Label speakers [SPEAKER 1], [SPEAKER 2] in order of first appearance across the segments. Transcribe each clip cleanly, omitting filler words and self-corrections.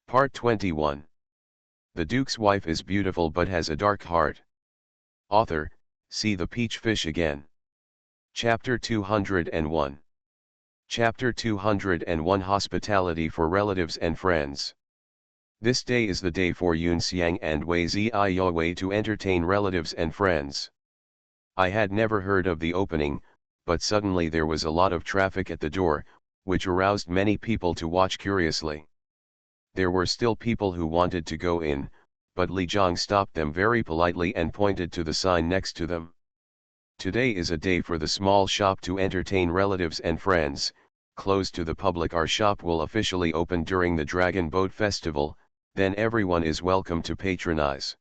[SPEAKER 1] Part 21. The Duke's wife is beautiful but has a dark heart. Author, see the peach fish again. Chapter 201. Chapter 201 Hospitality for Relatives and Friends. This day is the day for Yun Xiang and Wei Ziyi to entertain relatives and friends. I had never heard of the opening, but suddenly there was a lot of traffic at the door, which aroused many people to watch curiously. There were still people who wanted to go in, but Li Zhang stopped them very politely and pointed to the sign next to them. Today is a day for the small shop to entertain relatives and friends. Closed to the public. Our shop will officially open during the Dragon Boat Festival, then everyone is welcome to patronize.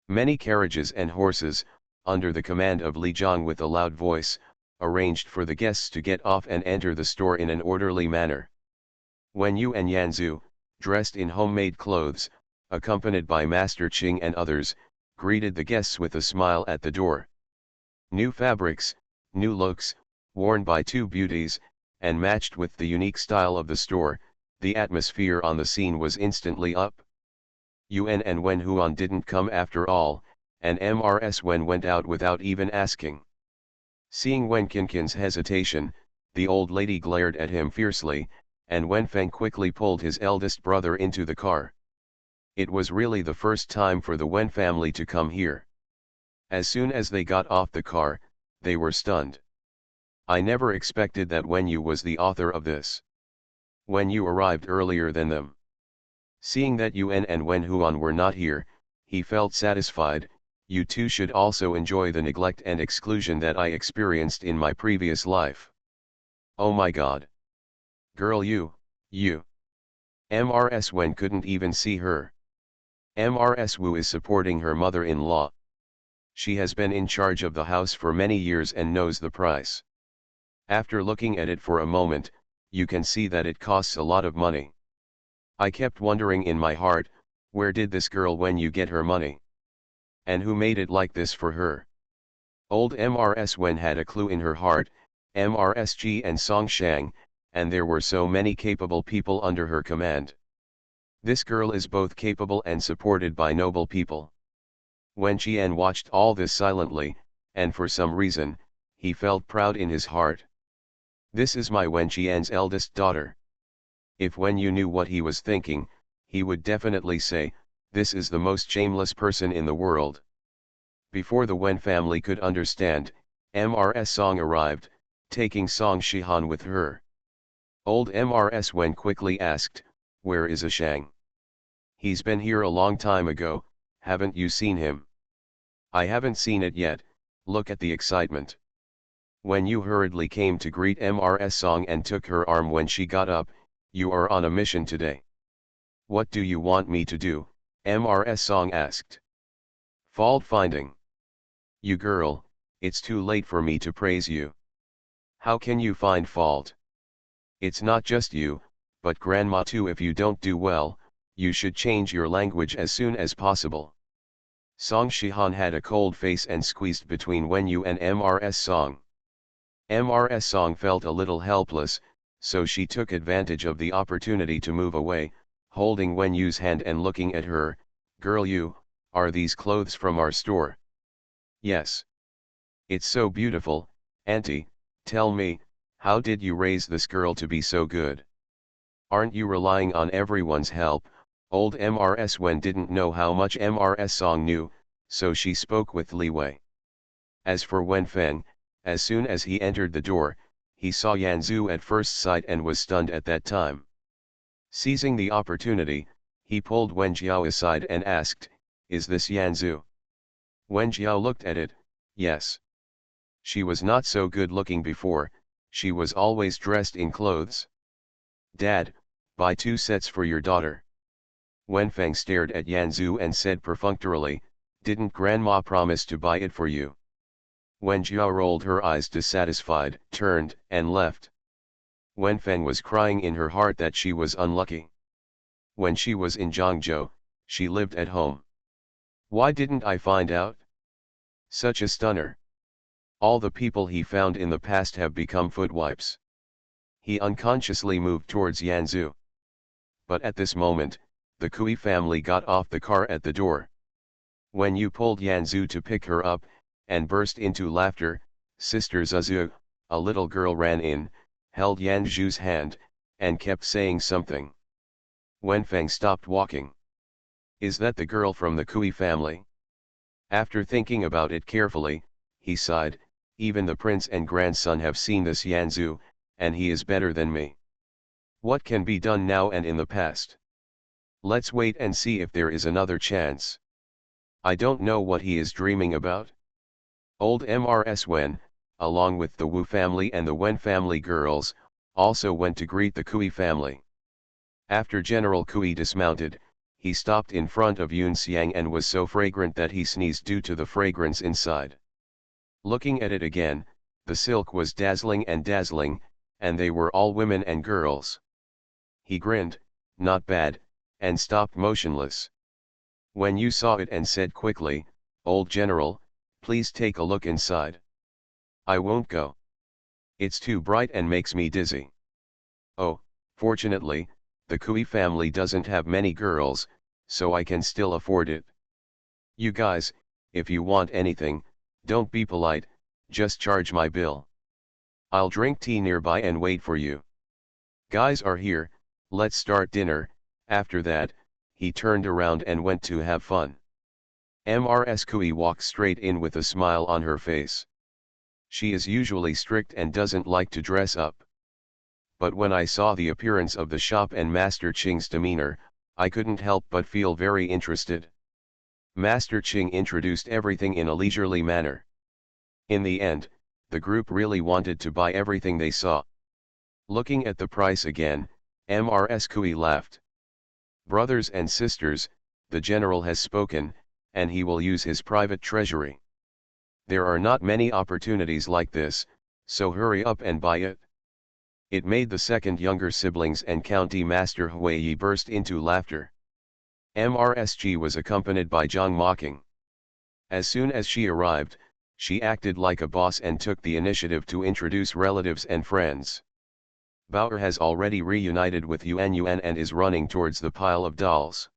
[SPEAKER 1] Many carriages and horses, under the command of Li Zhang with a loud voice, arranged for the guests to get off and enter the store in an orderly manner. Wen Yu and Yanzu, dressed in homemade clothes, accompanied by Master Qing and others, greeted the guests with a smile at the door. New fabrics, new looks, worn by two beauties, and matched with the unique style of the store, the atmosphere on the scene was instantly up. Yuan and Wen Huan didn't come after all, and Mrs. Wen went out without even asking. Seeing Wen Qinqin's hesitation, the old lady glared at him fiercely, and Wen Feng quickly pulled his eldest brother into the car. It was really the first time for the Wen family to come here. As soon as they got off the car, they were stunned. I never expected that Wen Yu was the author of this. Wen Yu arrived earlier than them. Seeing that Yuan and Wen Huan were not here, he felt satisfied. You too should also enjoy the neglect and exclusion that I experienced in my previous life. Oh my God! Girl, you. Mrs. Wen couldn't even see her. Mrs. Wu is supporting her mother-in-law. She has been in charge of the house for many years and knows the price. After looking at it for a moment, you can see that it costs a lot of money. I kept wondering in my heart, where did this girl Wen Yu get her money? And who made it like this for her? Old Mrs. Wen had a clue in her heart, Mrs. and Song Shang, and there were so many capable people under her command. This girl is both capable and supported by noble people. Wen Qian watched all this silently, and for some reason, he felt proud in his heart. This is my Wen Qian's eldest daughter. If Wen Yu knew what he was thinking, he would definitely say, this is the most shameless person in the world. Before the Wen family could understand, Mrs. Song arrived, taking Song Shihan with her. Old Mrs. Wen quickly asked, where is Shang? He's been here a long time ago, haven't you seen him? I haven't seen it yet, look at the excitement. Wen Yu hurriedly came to greet Mrs. Song and took her arm when she got up. You are on a mission today. What do you want me to do? Mrs. Song asked. Fault finding. You girl, it's too late for me to praise you. How can you find fault? It's not just you, but grandma too. If you don't do well, you should change your language as soon as possible. Song Shihan had a cold face and squeezed between Wen Yu and Mrs. Song. Mrs. Song felt a little helpless, so she took advantage of the opportunity to move away, holding Wen Yu's hand and looking at her. Girl, you, are these clothes from our store? Yes. It's so beautiful, auntie. Tell me, how did you raise this girl to be so good? Aren't you relying on everyone's help? Old Mrs. Wen didn't know how much Mrs. Song knew, so she spoke with leeway. As for Wen Feng, as soon as he entered the door, he saw Yanzu at first sight and was stunned at that time. Seizing the opportunity, he pulled Wen Jiao aside and asked, is this Yanzu? Wen Jiao looked at it, yes. She was not so good looking before, she was always dressed in clothes. Dad, buy 2 sets for your daughter. Wen Feng stared at Yanzu and said perfunctorily, didn't grandma promise to buy it for you? Wen Jiao rolled her eyes dissatisfied, turned, and left. Wen Feng was crying in her heart that she was unlucky. When she was in Zhangzhou, she lived at home. Why didn't I find out? Such a stunner. All the people he found in the past have become footwipes. He unconsciously moved towards Yanzu. But at this moment, The Kui family got off the car at the door. Wen Yu pulled Yanzu to pick her up, and burst into laughter. Sister Zuzu, a little girl, ran in, held Yanzu's hand, and kept saying something. Wenfeng stopped walking. Is that the girl from the Kui family? After thinking about it carefully, he sighed, even the prince and grandson have seen this Yanzu, and he is better than me. What can be done now and in the past? Let's wait and see if there is another chance. I don't know what he is dreaming about. Old Mrs. Wen, along with the Wu family and the Wen family girls, also went to greet the Kui family. After General Kui dismounted, he stopped in front of Yun Xiang and was so fragrant that he sneezed due to the fragrance inside. Looking at it again, the silk was dazzling, and they were all women and girls. He grinned, not bad, and stopped motionless. When you saw it and said quickly, "Old General, please take a look inside." I won't go. It's too bright and makes me dizzy. Oh, fortunately, the Kui family doesn't have many girls, so I can still afford it. You guys, if you want anything, don't be polite, just charge my bill. I'll drink tea nearby and wait for you. Guys are here, let's start dinner. After that, he turned around and went to have fun. Mrs. Kui walked straight in with a smile on her face. She is usually strict and doesn't like to dress up. But when I saw the appearance of the shop and Master Ching's demeanor, I couldn't help but feel very interested. Master Ching introduced everything in a leisurely manner. In the end, the group really wanted to buy everything they saw. Looking at the price again, Mrs. Kui laughed. Brothers and sisters, the general has spoken, and he will use his private treasury. There are not many opportunities like this, so hurry up and buy it. It made the second younger siblings and County Master Huiyi burst into laughter. MRSG was accompanied by Zhang mocking. As soon as she arrived, she acted like a boss and took the initiative to introduce relatives and friends. Bauer has already reunited with Yuan and is running towards the pile of dolls.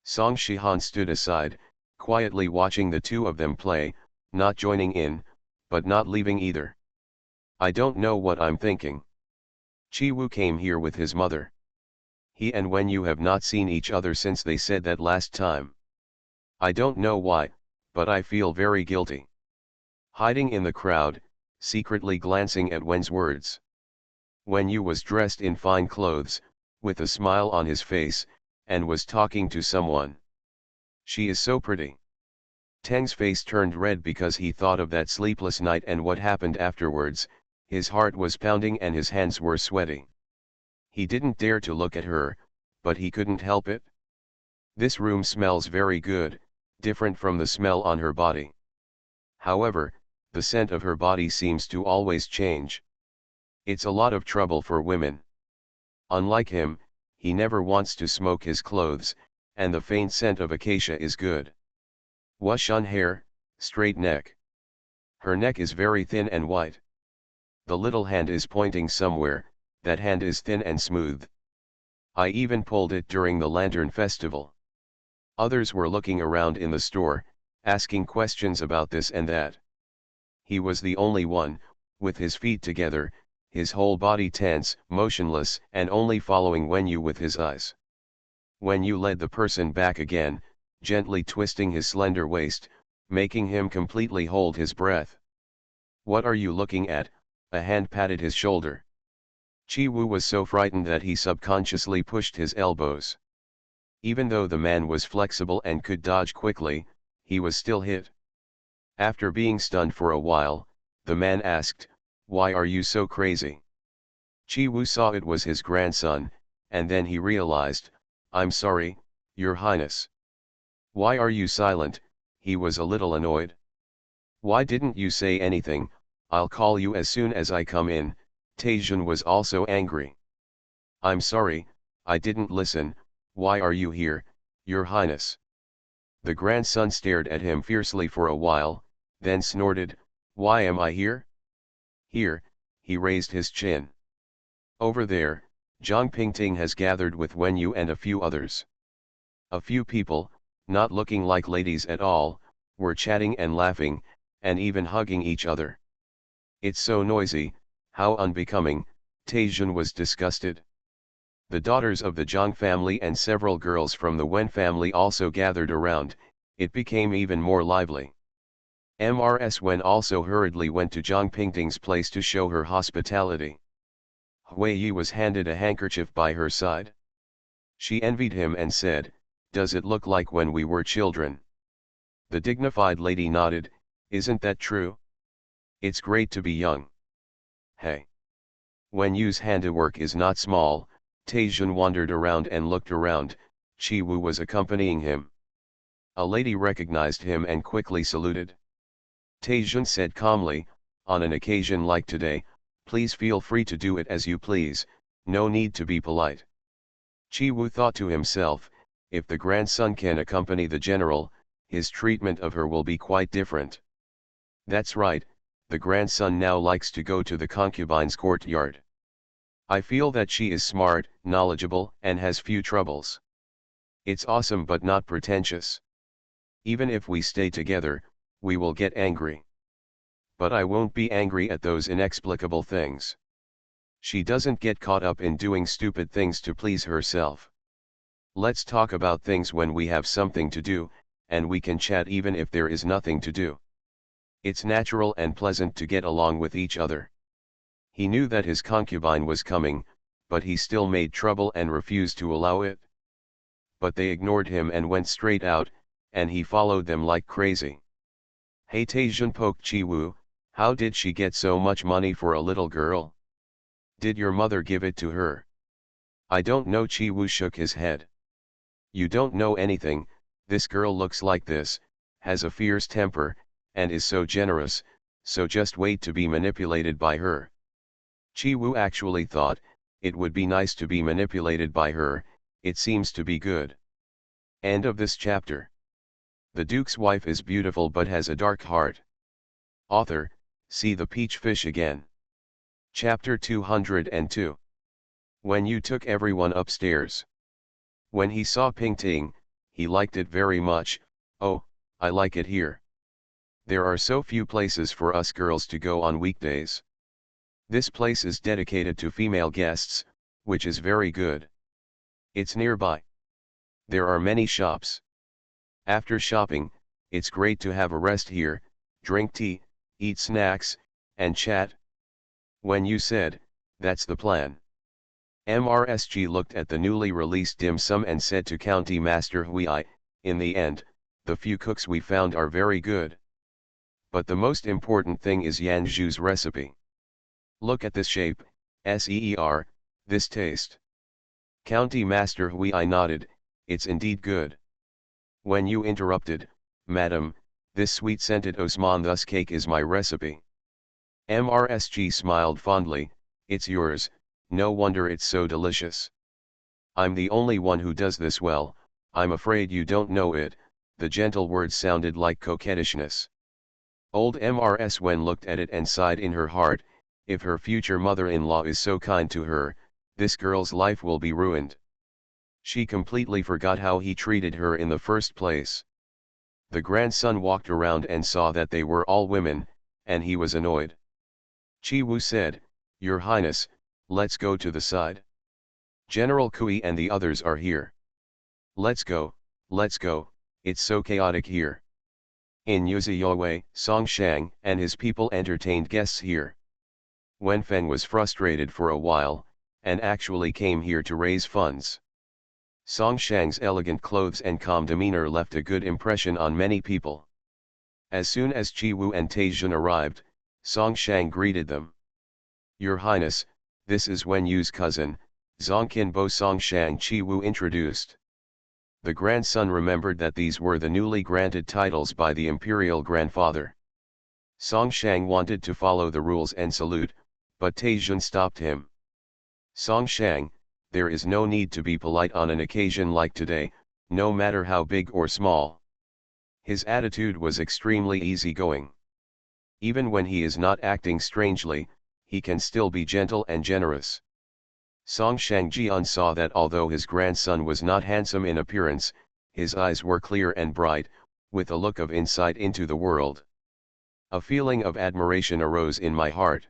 [SPEAKER 1] Song Shihan stood aside, quietly watching the two of them play, not joining in, but not leaving either. I don't know what I'm thinking. Chi Wu came here with his mother. He and Wen Yu have not seen each other since they said that last time. I don't know why, but I feel very guilty. Hiding in the crowd, secretly glancing at Wen's words. Wen Yu was dressed in fine clothes, with a smile on his face, and was talking to someone. She is so pretty. Teng's face turned red because he thought of that sleepless night and what happened afterwards. His heart was pounding and his hands were sweaty. He didn't dare to look at her, but he couldn't help it. This room smells very good, different from the smell on her body. However, the scent of her body seems to always change. It's a lot of trouble for women. Unlike him, he never wants to smoke his clothes, and the faint scent of acacia is good. Wushun hair, straight neck. Her neck is very thin and white. The little hand is pointing somewhere, that hand is thin and smooth. I even pulled it during the Lantern Festival. Others were looking around in the store, asking questions about this and that. He was the only one, with his feet together, his whole body tense, motionless, and only following Wen Yu with his eyes. Wen Yu led the person back again, gently twisting his slender waist, making him completely hold his breath. What are you looking at? A hand patted his shoulder. Chi Wu was so frightened that he subconsciously pushed his elbows. Even though the man was flexible and could dodge quickly, he was still hit. After being stunned for a while, the man asked, "Why are you so crazy?" Chi Wu saw it was his grandson, and then he realized, "I'm sorry, Your Highness." "Why are you silent?" He was a little annoyed. "Why didn't you say anything? I'll call you as soon as I come in." Taejun was also angry. "I'm sorry, I didn't listen. Why are you here, Your Highness?" The grandson stared at him fiercely for a while, then snorted, "Why am I here?" "Here," he raised his chin. "Over there, Zhang Pingting has gathered with Wen Yu and a few others. A few people, not looking like ladies at all, were chatting and laughing, and even hugging each other. It's so noisy, how unbecoming, Taejun was disgusted. The daughters of the Jong family and several girls from the Wen family also gathered around. It became even more lively. Mrs. Wen also hurriedly went to Jong Pingting's place to show her hospitality. Hui Yi was handed a handkerchief by her side. She envied him and said, "Does it look like when we were children?" The dignified lady nodded, "Isn't that true? It's great to be young." Hey! Wen Yu's handiwork is not small. Taejun wandered around and looked around. Chi Wu was accompanying him. A lady recognized him and quickly saluted. Taejun said calmly, "On an occasion like today, please feel free to do it as you please, no need to be polite." Chi Wu thought to himself, if the grandson can accompany the general, his treatment of her will be quite different. That's right, the grandson now likes to go to the concubine's courtyard. I feel that she is smart, knowledgeable, and has few troubles. It's awesome but not pretentious. Even if we stay together, we will get angry. But I won't be angry at those inexplicable things. She doesn't get caught up in doing stupid things to please herself. Let's talk about things when we have something to do, and we can chat even if there is nothing to do. It's natural and pleasant to get along with each other. He knew that his concubine was coming, but he still made trouble and refused to allow it. But they ignored him and went straight out, and he followed them like crazy. Hey, Taejun poked Chi Wu, "How did she get so much money for a little girl? Did your mother give it to her?" "I don't know." Chi Wu shook his head. "You don't know anything. This girl looks like this, has a fierce temper, and is so generous, so just wait to be manipulated by her." Chi Wu actually thought, it would be nice to be manipulated by her, it seems to be good. End of this chapter. The Duke's wife is beautiful but has a dark heart. Author, see the peach fish again. Chapter 202. When you took everyone upstairs. When he saw Pingting, he liked it very much. "Oh, I like it here. There are so few places for us girls to go on weekdays. This place is dedicated to female guests, which is very good. It's nearby. There are many shops. After shopping, it's great to have a rest here, drink tea, eat snacks, and chat." When you said, "That's the plan." MRSG looked at the newly released dim sum and said to County Master Hui, "In the end, the few cooks we found are very good. But the most important thing is Yanzhu's recipe. Look at this shape, Seer, this taste." County Master Hui nodded, "It's indeed good." When you interrupted, "Madam, this sweet-scented Osman thus cake is my recipe." MRSG smiled fondly, "It's yours, no wonder it's so delicious. I'm the only one who does this well, I'm afraid you don't know it." The gentle words sounded like coquettishness. Old Mrs. Wen looked at it and sighed in her heart, if her future mother-in-law is so kind to her, this girl's life will be ruined. She completely forgot how he treated her in the first place. The grandson walked around and saw that they were all women, and he was annoyed. Chi Wu said, "Your Highness, let's go to the side. General Kui and the others are here. Let's go, it's so chaotic here." In Yuzuyoe, Song Shang and his people entertained guests here. Wen Feng was frustrated for a while, and actually came here to raise funds. Song Shang's elegant clothes and calm demeanor left a good impression on many people. As soon as Chi Wu and Taejun arrived, Song Shang greeted them. "Your Highness, this is Wen Yu's cousin, Zongkin Bo." Song Shang Chi Wu introduced. The grandson remembered that these were the newly granted titles by the imperial grandfather. Song Shang wanted to follow the rules and salute, but Taejun stopped him. "Song Shang, there is no need to be polite on an occasion like today, no matter how big or small." His attitude was extremely easygoing. Even when he is not acting strangely, he can still be gentle and generous. Song Shang Jian saw that although his grandson was not handsome in appearance, his eyes were clear and bright, with a look of insight into the world. A feeling of admiration arose in my heart.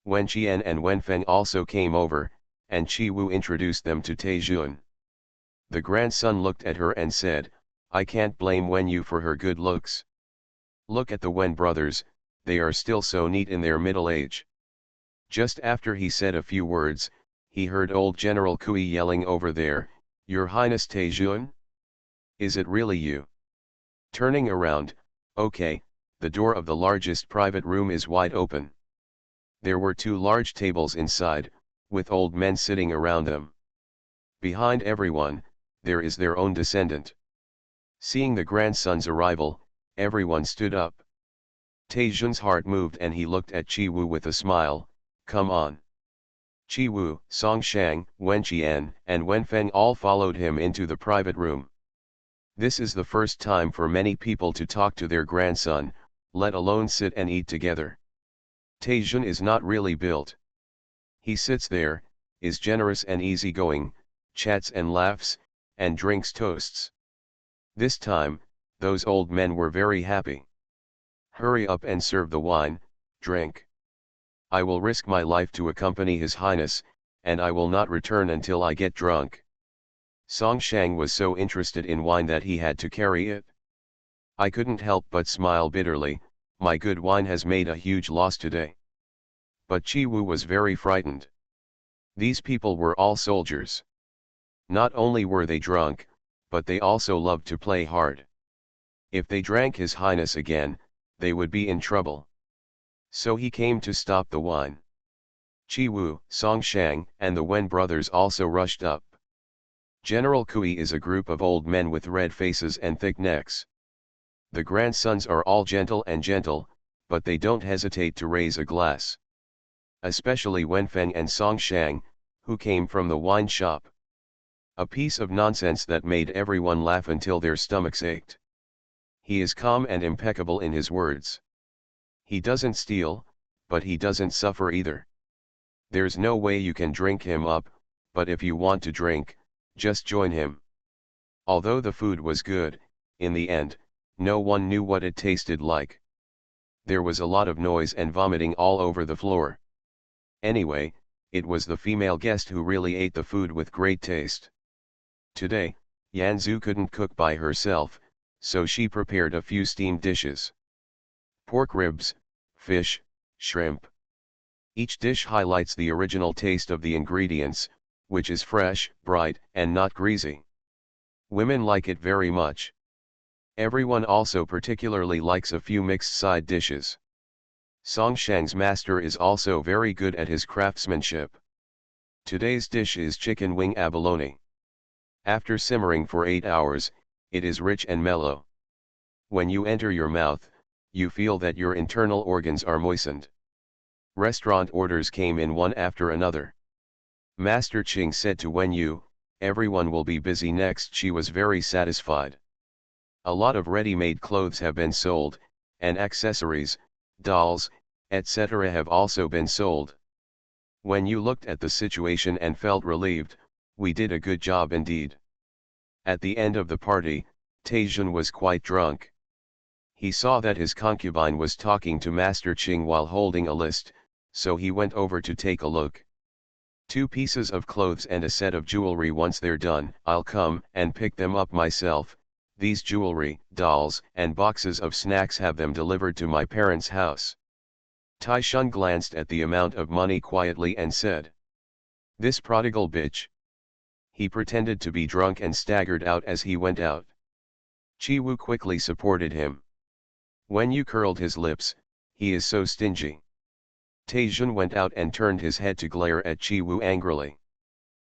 [SPEAKER 1] Wen Qian and Wen Feng also came over, and Qi Wu introduced them to Taijun. The grandson looked at her and said, "I can't blame Wen Yu for her good looks. Look at the Wen brothers, they are still so neat in their middle age." Just after he said a few words, he heard old General Kui yelling over there, "Your Highness Taijun? Is it really you?" Turning around, okay, the door of the largest private room is wide open. There were 2 large tables inside, with old men sitting around them. Behind everyone, there is their own descendant. Seeing the grandson's arrival, everyone stood up. Taijun's heart moved and he looked at Qi Wu with a smile, "Come on." Qi Wu, Song Shang, Wen Qian, and Wen Feng all followed him into the private room. This is the first time for many people to talk to their grandson, let alone sit and eat together. Taijun is not really built. He sits there, is generous and easygoing, chats and laughs, and drinks toasts. This time, those old men were very happy. "Hurry up and serve the wine, drink. I will risk my life to accompany His Highness, and I will not return until I get drunk." Song Shang was so interested in wine that he had to carry it. I couldn't help but smile bitterly, my good wine has made a huge loss today. But Qi Wu was very frightened. These people were all soldiers. Not only were they drunk, but they also loved to play hard. If they drank His Highness again, they would be in trouble. So he came to stop the wine. Qi Wu, Song Shang, and the Wen brothers also rushed up. General Kui is a group of old men with red faces and thick necks. The grandsons are all gentle, but they don't hesitate to raise a glass. Especially Wen Feng and Song Shang, who came from the wine shop. A piece of nonsense that made everyone laugh until their stomachs ached. He is calm and impeccable in his words. He doesn't steal, but he doesn't suffer either. There's no way you can drink him up, but if you want to drink, just join him. Although the food was good, in the end, no one knew what it tasted like. There was a lot of noise and vomiting all over the floor. Anyway, it was the female guest who really ate the food with great taste. Today, Yanzu couldn't cook by herself, so she prepared a few steamed dishes. Pork ribs, fish, shrimp. Each dish highlights the original taste of the ingredients, which is fresh, bright, and not greasy. Women like it very much. Everyone also particularly likes a few mixed side dishes. Song Shang's master is also very good at his craftsmanship. Today's dish is chicken wing abalone. After simmering for 8 hours, it is rich and mellow. When you enter your mouth, you feel that your internal organs are moistened. Restaurant orders came in one after another. Master Ching said to Wen Yu, "Everyone will be busy next." She was very satisfied. A lot of ready-made clothes have been sold, and accessories, dolls, etc. have also been sold. When you looked at the situation and felt relieved, we did a good job indeed. At the end of the party, Taijun was quite drunk. He saw that his concubine was talking to Master Ching while holding a list, so he went over to take a look. 2 pieces of clothes and a set of jewelry. Once they're done, I'll come and pick them up myself. These jewelry, dolls, and boxes of snacks, have them delivered to my parents' house. Taishun glanced at the amount of money quietly and said, "This prodigal bitch." He pretended to be drunk and staggered out as he went out. Qi Wu quickly supported him. When you curled his lips, he is so stingy. Taijun went out and turned his head to glare at Qi Wu angrily.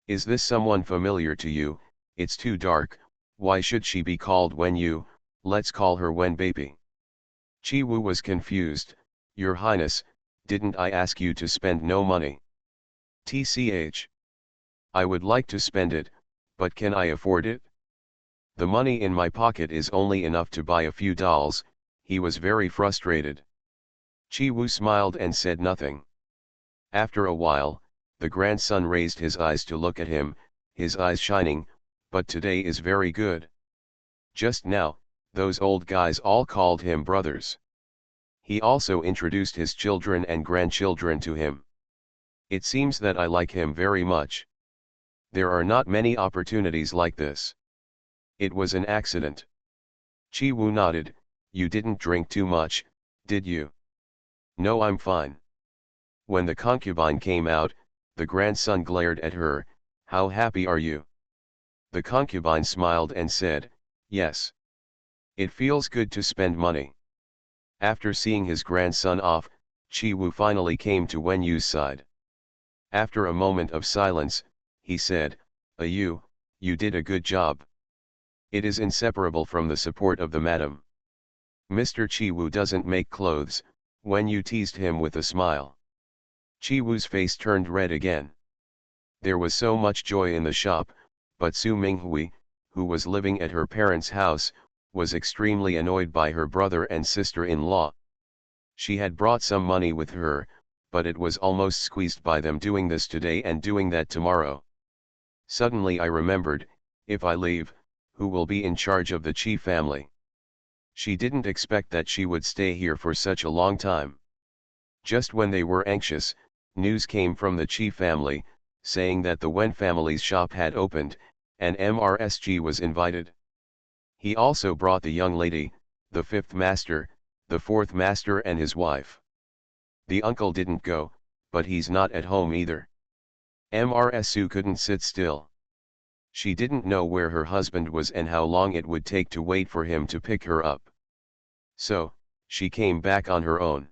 [SPEAKER 1] "Is this someone familiar to you? It's too dark. Why should she be called Wen Yu? Let's call her Wen Baby." Qi Wu was confused. "Your Highness, didn't I ask you to spend no money?" "Tch. I would like to spend it, but can I afford it? The money in my pocket is only enough to buy a few dolls." He was very frustrated. Qi Wu smiled and said nothing. After a while, the grandson raised his eyes to look at him, his eyes shining, "But today is very good. Just now, those old guys all called him brothers. He also introduced his children and grandchildren to him. It seems that I like him very much. There are not many opportunities like this. It was an accident. Chi Wu nodded. You didn't drink too much, did you? No, I'm fine. When the concubine came out, the grandson glared at her. How happy are you? The concubine smiled and said, yes. It feels good to spend money. After seeing his grandson off, Chi Wu finally came to Wen Yu's side. After a moment of silence, he said, you did a good job. It is inseparable from the support of the madam. Mr. Chi Wu doesn't make clothes, Wen Yu teased him with a smile. Chi Wu's face turned red again. There was so much joy in the shop, but Su Minghui, who was living at her parents' house, was extremely annoyed by her brother and sister-in-law. She had brought some money with her, but it was almost squeezed by them doing this today and doing that tomorrow. Suddenly I remembered, if I leave, who will be in charge of the Chi family? She didn't expect that she would stay here for such a long time. Just when they were anxious, news came from the Chi family, saying that the Wen family's shop had opened, and MRSG was invited. He also brought the young lady, the fifth master, the fourth master and his wife. The uncle didn't go, but he's not at home either. MRSU couldn't sit still. She didn't know where her husband was and how long it would take to wait for him to pick her up. So, she came back on her own.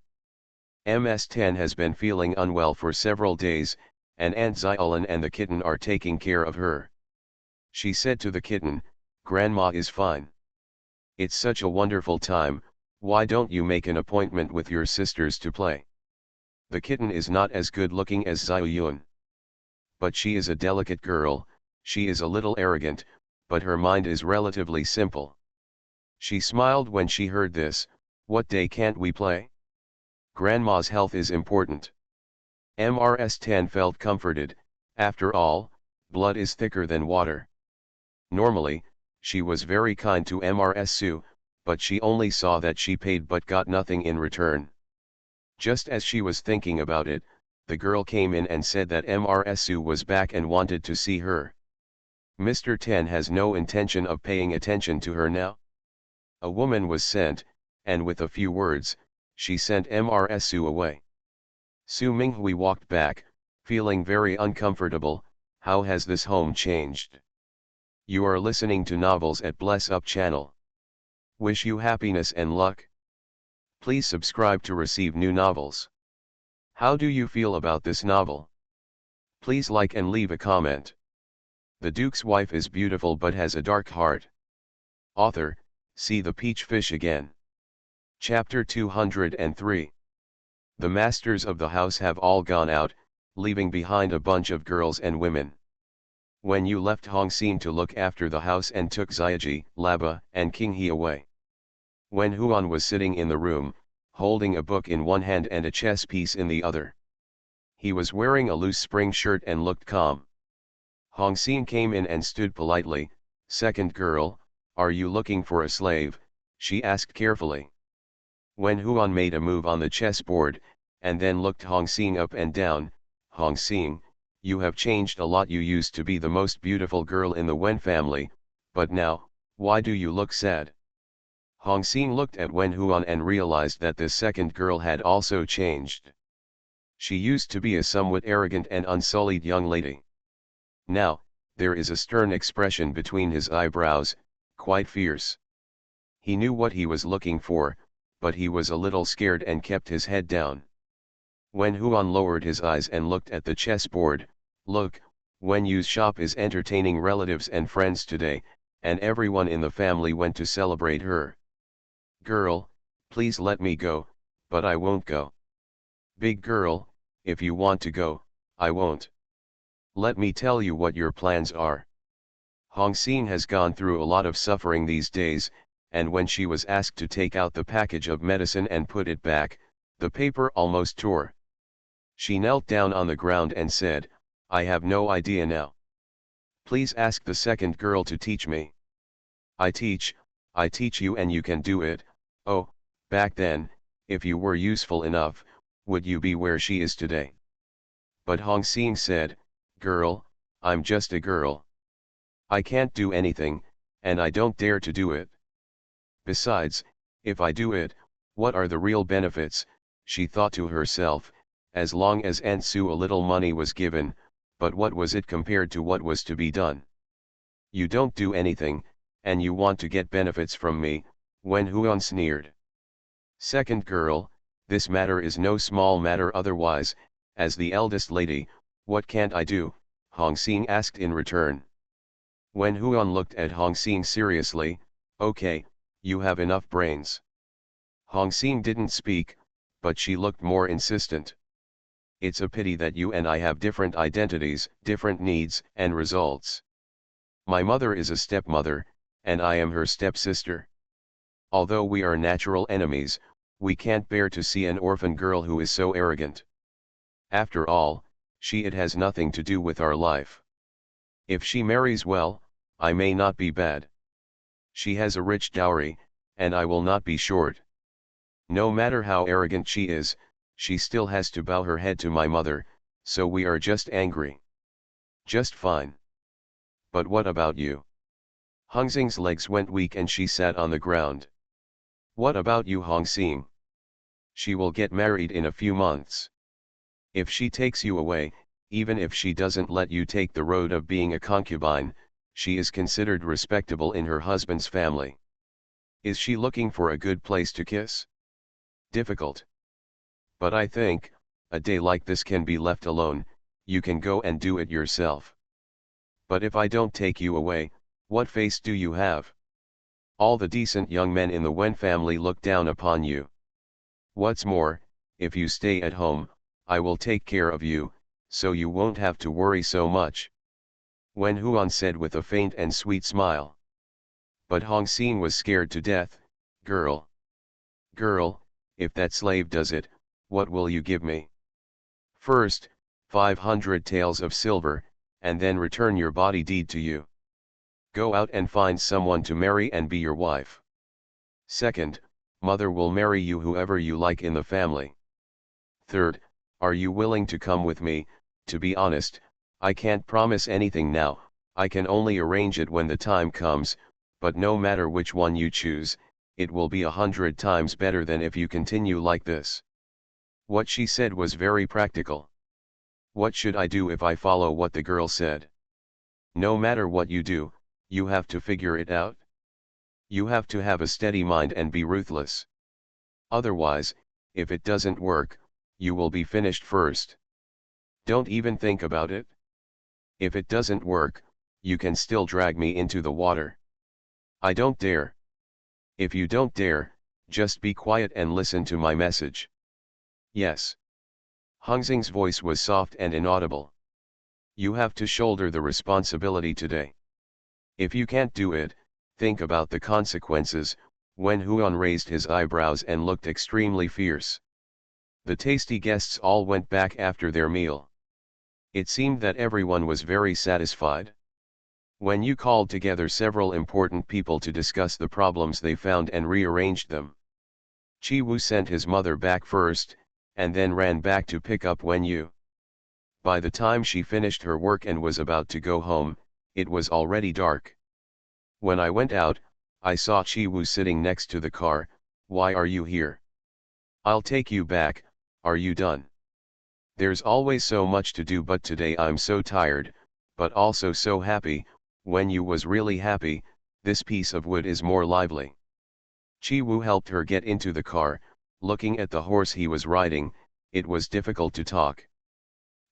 [SPEAKER 1] MS-10 has been feeling unwell for several days, and Aunt Xiaolin and the kitten are taking care of her. She said to the kitten, Grandma is fine. It's such a wonderful time, why don't you make an appointment with your sisters to play? The kitten is not as good looking as Xiao Yun. But she is a delicate girl, she is a little arrogant, but her mind is relatively simple. She smiled when she heard this. What day can't we play? Grandma's health is important. MRS-10 felt comforted. After all, blood is thicker than water. Normally, she was very kind to MRS-Su, but she only saw that she paid but got nothing in return. Just as she was thinking about it, the girl came in and said that MRS-Su was back and wanted to see her. Mr. Ten has no intention of paying attention to her now. A woman was sent, and with a few words, she sent MRS-Su away. Su Minghui walked back, feeling very uncomfortable. How has this home changed? You are listening to novels at Bless Up channel. Wish you happiness and luck. Please subscribe to receive new novels. How do you feel about this novel? Please like and leave a comment. The Duke's wife is beautiful but has a dark heart. Author, see the peach fish again. Chapter 203. The masters of the house have all gone out, leaving behind a bunch of girls and women. When you left Hong Xin to look after the house and took Xiaoji, Laba, and King He away. When Huan was sitting in the room, holding a book in one hand and a chess piece in the other. He was wearing a loose spring shirt and looked calm. Hong Xin came in and stood politely. Second girl, are you looking for a slave? She asked carefully. When Huan made a move on the chessboard, and then looked Hong Xin up and down, Hong Xin, you have changed a lot. You used to be the most beautiful girl in the Wen family, but now, why do you look sad? Hong Xin looked at Wen Huan and realized that this second girl had also changed. She used to be a somewhat arrogant and unsullied young lady. Now, there is a stern expression between his eyebrows, quite fierce. He knew what he was looking for, but he was a little scared and kept his head down. When Huan lowered his eyes and looked at the chessboard, look, Wen Yu's shop is entertaining relatives and friends today, and everyone in the family went to celebrate her. Girl, please let me go, but I won't go. Big girl, if you want to go, I won't. Let me tell you what your plans are. Hong Xin has gone through a lot of suffering these days, and when she was asked to take out the package of medicine and put it back, the paper almost tore. She knelt down on the ground and said, I have no idea now. Please ask the second girl to teach me. I teach, I teach you and you can do it. Oh, back then, if you were useful enough, would you be where she is today? But Hong Xing said, girl, I'm just a girl. I can't do anything, and I don't dare to do it. Besides, if I do it, what are the real benefits, she thought to herself, as long as Aunt Sue a little money was given, but what was it compared to what was to be done? You don't do anything, and you want to get benefits from me, Wen Huan sneered. Second girl, this matter is no small matter otherwise, as the eldest lady, what can't I do, Hong Xing asked in return. Wen Huan looked at Hong Xing seriously, okay, you have enough brains. Hong Xing didn't speak, but she looked more insistent. It's a pity that you and I have different identities, different needs and results. My mother is a stepmother, and I am her stepsister. Although we are natural enemies, we can't bear to see an orphan girl who is so arrogant. After all, it has nothing to do with our life. If she marries well, I may not be bad. She has a rich dowry, and I will not be short. No matter how arrogant she is, she still has to bow her head to my mother, so we are just angry. Just fine. But what about you? Hong Xing's legs went weak and she sat on the ground. What about you, Hong Xing? She will get married in a few months. If she takes you away, even if she doesn't let you take the road of being a concubine, she is considered respectable in her husband's family. Is she looking for a good place to kiss? Difficult. But I think, a day like this can be left alone, you can go and do it yourself. But if I don't take you away, what face do you have? All the decent young men in the Wen family look down upon you. What's more, if you stay at home, I will take care of you, so you won't have to worry so much. Wen Huan said with a faint and sweet smile. But Hong Xing was scared to death. Girl. Girl, if that slave does it, what will you give me? First, 500 taels of silver, and then return your body deed to you. Go out and find someone to marry and be your wife. Second, mother will marry you whoever you like in the family. Third, are you willing to come with me? To be honest, I can't promise anything now, I can only arrange it when the time comes, but no matter which one you choose, it will be 100 times better than if you continue like this. What she said was very practical. What should I do if I follow what the girl said? No matter what you do, you have to figure it out. You have to have a steady mind and be ruthless. Otherwise, if it doesn't work, you will be finished first. Don't even think about it. If it doesn't work, you can still drag me into the water. I don't dare. If you don't dare, just be quiet and listen to my message. Yes. Hong Xing's voice was soft and inaudible. You have to shoulder the responsibility today. If you can't do it, think about the consequences. Wen Huan raised his eyebrows and looked extremely fierce. The tasty guests all went back after their meal. It seemed that everyone was very satisfied. Wen Yu called together several important people to discuss the problems they found and rearranged them. Chi Wu sent his mother back first, and then ran back to pick up Wen Yu. By the time she finished her work and was about to go home, it was already dark. When I went out, I saw Chi Wu sitting next to the car. Why are you here? I'll take you back, are you done? There's always so much to do, but today I'm so tired, but also so happy. When you was really happy, this piece of wood is more lively. Chi Wu helped her get into the car. Looking at the horse he was riding, it was difficult to talk.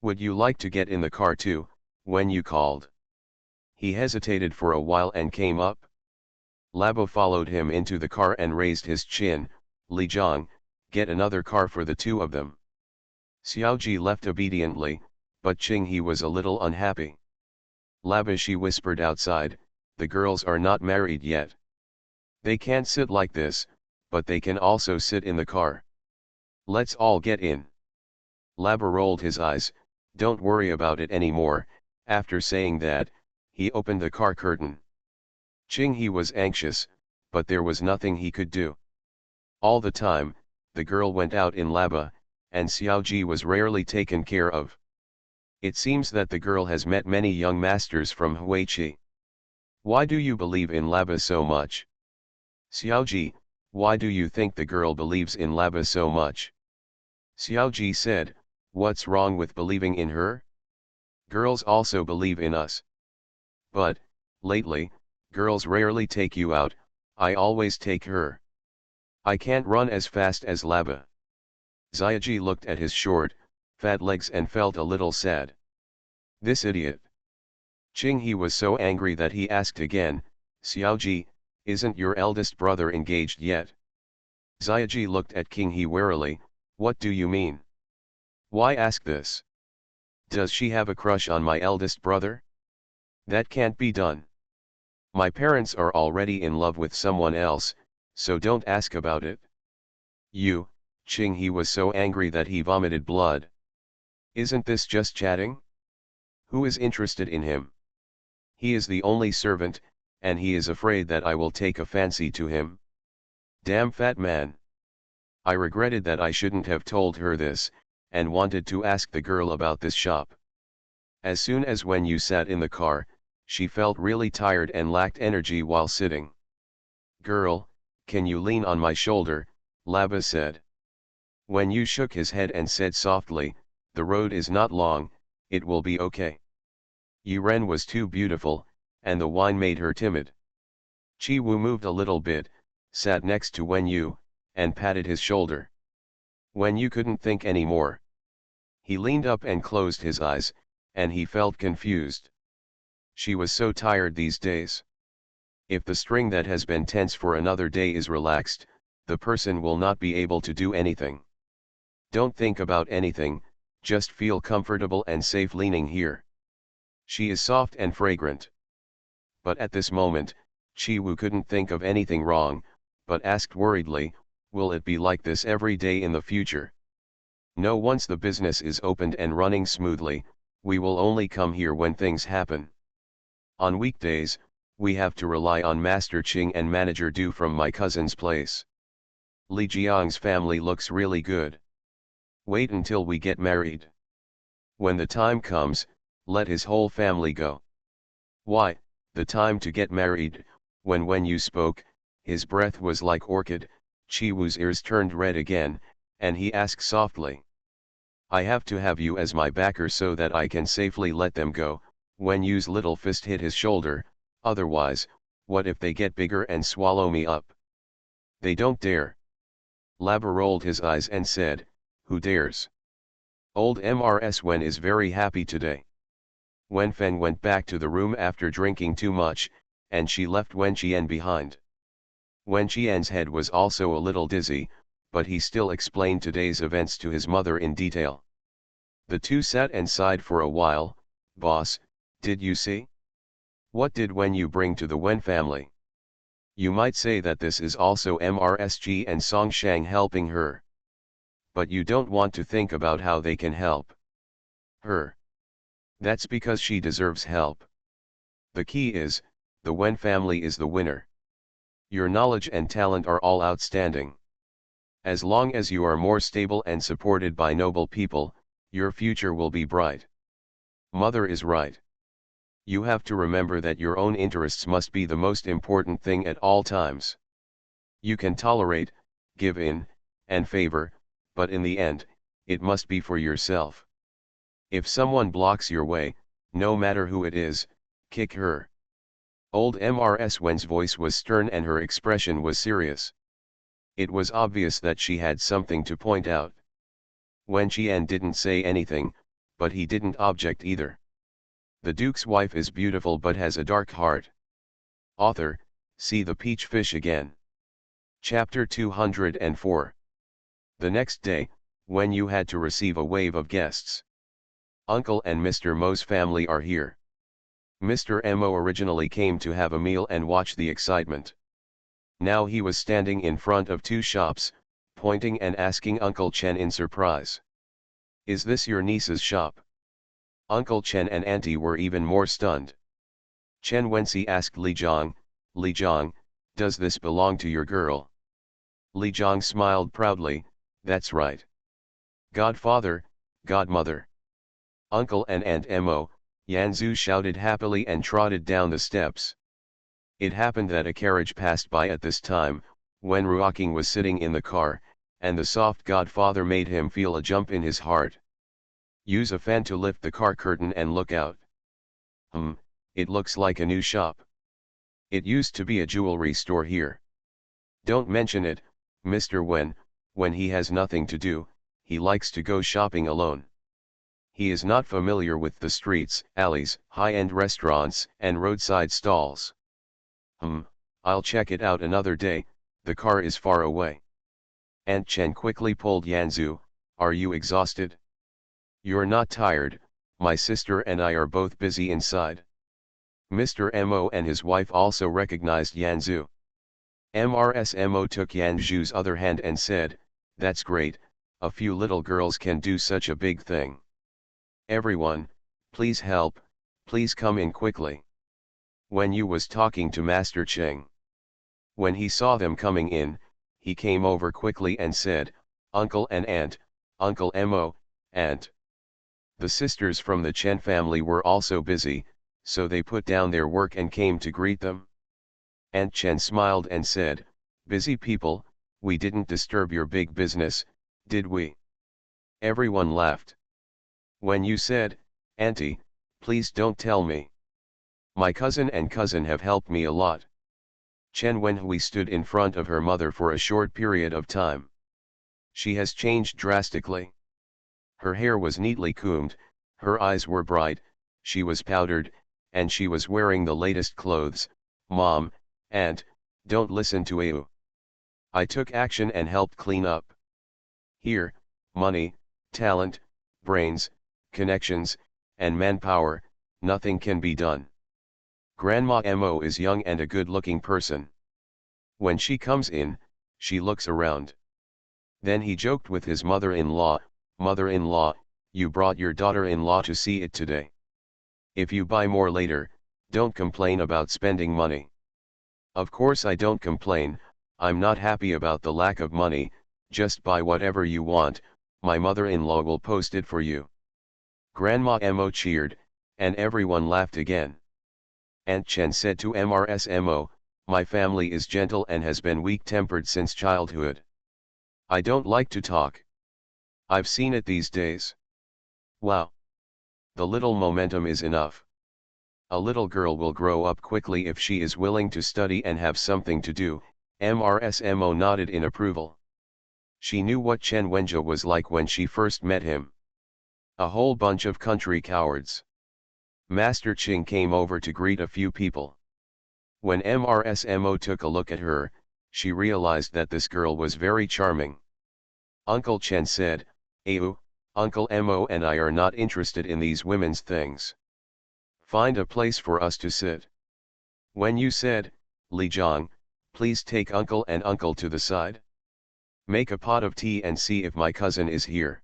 [SPEAKER 1] Would you like to get in the car too? When you called. He hesitated for a while and came up. Labo followed him into the car and raised his chin. Li Zhang, get another car for the two of them. Xiaoji left obediently, but Qing He was a little unhappy. Labo, she whispered outside, the girls are not married yet. They can't sit like this, but they can also sit in the car. Let's all get in. Labo rolled his eyes. Don't worry about it anymore. After saying that, he opened the car curtain. Qing He was anxious, but there was nothing he could do. All the time, the girl went out in laba, and Xiaoji was rarely taken care of. It seems that the girl has met many young masters from Huichi. Why do you believe in laba so much? Xiaoji, why do you think the girl believes in laba so much? Xiaoji said, what's wrong with believing in her? Girls also believe in us. But, lately, girls rarely take you out, I always take her. I can't run as fast as laba. Xiaoji looked at his short, fat legs and felt a little sad. This idiot. He was so angry that he asked again, Xiaoji, isn't your eldest brother engaged yet? Xiaoji looked at He warily, what do you mean? Why ask this? Does she have a crush on my eldest brother? That can't be done. My parents are already in love with someone else, so don't ask about it. You, He was so angry that he vomited blood. Isn't this just chatting? Who is interested in him? He is the only servant, and he is afraid that I will take a fancy to him. Damn fat man. I regretted that I shouldn't have told her this, and wanted to ask the girl about this shop. As soon as when you sat in the car, she felt really tired and lacked energy while sitting. Girl, can you lean on my shoulder? Laba said. When you shook his head and said softly, the road is not long, it will be okay. Yuren was too beautiful, and the wine made her timid. Chi Wu moved a little bit, sat next to Wen Yu, and patted his shoulder. Wen Yu couldn't think any more. He leaned up and closed his eyes, and he felt confused. She was so tired these days. If the string that has been tense for another day is relaxed, the person will not be able to do anything. Don't think about anything, just feel comfortable and safe leaning here. She is soft and fragrant. But at this moment, Chi Wu couldn't think of anything wrong, but asked worriedly, will it be like this every day in the future? No, once the business is opened and running smoothly, we will only come here when things happen. On weekdays, we have to rely on Master Ching and Manager Du from my cousin's place. Li Jiang's family looks really good. Wait until we get married. When the time comes, let his whole family go. Why, the time to get married? When you spoke, his breath was like orchid. Chi Wu's ears turned red again, and he asked softly. I have to have you as my backer so that I can safely let them go. Wen Yu's little fist hit his shoulder, otherwise, what if they get bigger and swallow me up? They don't dare. Laba rolled his eyes and said, who dares? Old Mrs. Wen is very happy today. Wen Feng went back to the room after drinking too much, and she left Wen Qian behind. Wen Qian's head was also a little dizzy, but he still explained today's events to his mother in detail. The two sat and sighed for a while. Boss, did you see? What did Wen Yu bring to the Wen family? You might say that this is also MRSG and Songshang helping her. But you don't want to think about how they can help her. That's because she deserves help. The key is, the Wen family is the winner. Your knowledge and talent are all outstanding. As long as you are more stable and supported by noble people, your future will be bright. Mother is right. You have to remember that your own interests must be the most important thing at all times. You can tolerate, give in, and favor, but in the end, it must be for yourself. If someone blocks your way, no matter who it is, kick her. Old Mrs. Wen's voice was stern and her expression was serious. It was obvious that she had something to point out. Wen Qian didn't say anything, but he didn't object either. The Duke's wife is beautiful but has a dark heart. Author, see the peach fish again. Chapter 204. The next day, Wen Yu had to receive a wave of guests. Uncle and Mr. Mo's family are here. Mr. Mo originally came to have a meal and watch the excitement. Now he was standing in front of two shops, pointing and asking Uncle Chen in surprise. Is this your niece's shop? Uncle Chen and Auntie were even more stunned. Chen Wenxi asked Li Zhang, Does this belong to your girl? Li Jiang smiled proudly, that's right. Godfather, godmother. Uncle and Aunt Mo, Yanzu shouted happily and trotted down the steps. It happened that a carriage passed by at this time, when Ruoking was sitting in the car, and the soft godfather made him feel a jump in his heart. Use a fan to lift the car curtain and look out. It looks like a new shop. It used to be a jewelry store here. Don't mention it, Mr. When he has nothing to do, he likes to go shopping alone. He is not familiar with the streets, alleys, high-end restaurants, and roadside stalls. I'll check it out another day, the car is far away. Aunt Chen quickly pulled Yanzu, are you exhausted? You're not tired, my sister and I are both busy inside. Mr. Mo and his wife also recognized Yanzu. Mo took Yanzu's other hand and said, that's great, a few little girls can do such a big thing. Everyone, please help, please come in quickly. When you was talking to Master Cheng. When he saw them coming in, he came over quickly and said, Uncle and Aunt, Uncle Mo, Aunt. The sisters from the Chen family were also busy, so they put down their work and came to greet them. Aunt Chen smiled and said, busy people, we didn't disturb your big business, did we? Everyone laughed. When you said, Auntie, please don't tell me. My cousin and cousin have helped me a lot. Chen Wenhui stood in front of her mother for a short period of time. She has changed drastically. Her hair was neatly combed, her eyes were bright, she was powdered, and she was wearing the latest clothes. Mom, Aunt, don't listen to Au. I took action and helped clean up. Here, money, talent, brains, connections, and manpower, nothing can be done. Grandma Mo is young and a good-looking person. When she comes in, she looks around. Then he joked with his mother-in-law, Mother-in-law, you brought your daughter-in-law to see it today. If you buy more later, don't complain about spending money. Of course I don't complain, I'm not happy about the lack of money, just buy whatever you want, my mother-in-law will post it for you. Grandma Mo cheered, and everyone laughed again. Aunt Chen said to Mo, my family is gentle and has been weak-tempered since childhood. I don't like to talk. I've seen it these days. Wow. The little momentum is enough. A little girl will grow up quickly if she is willing to study and have something to do. Mo nodded in approval. She knew what Chen Wenjia was like when she first met him. A whole bunch of country cowards. Master Ching came over to greet a few people. When Mo took a look at her, she realized that this girl was very charming. Uncle Chen said, Au, Uncle Mo and I are not interested in these women's things. Find a place for us to sit. When you said, Li Jiang, please take uncle and uncle to the side. Make a pot of tea and see if my cousin is here.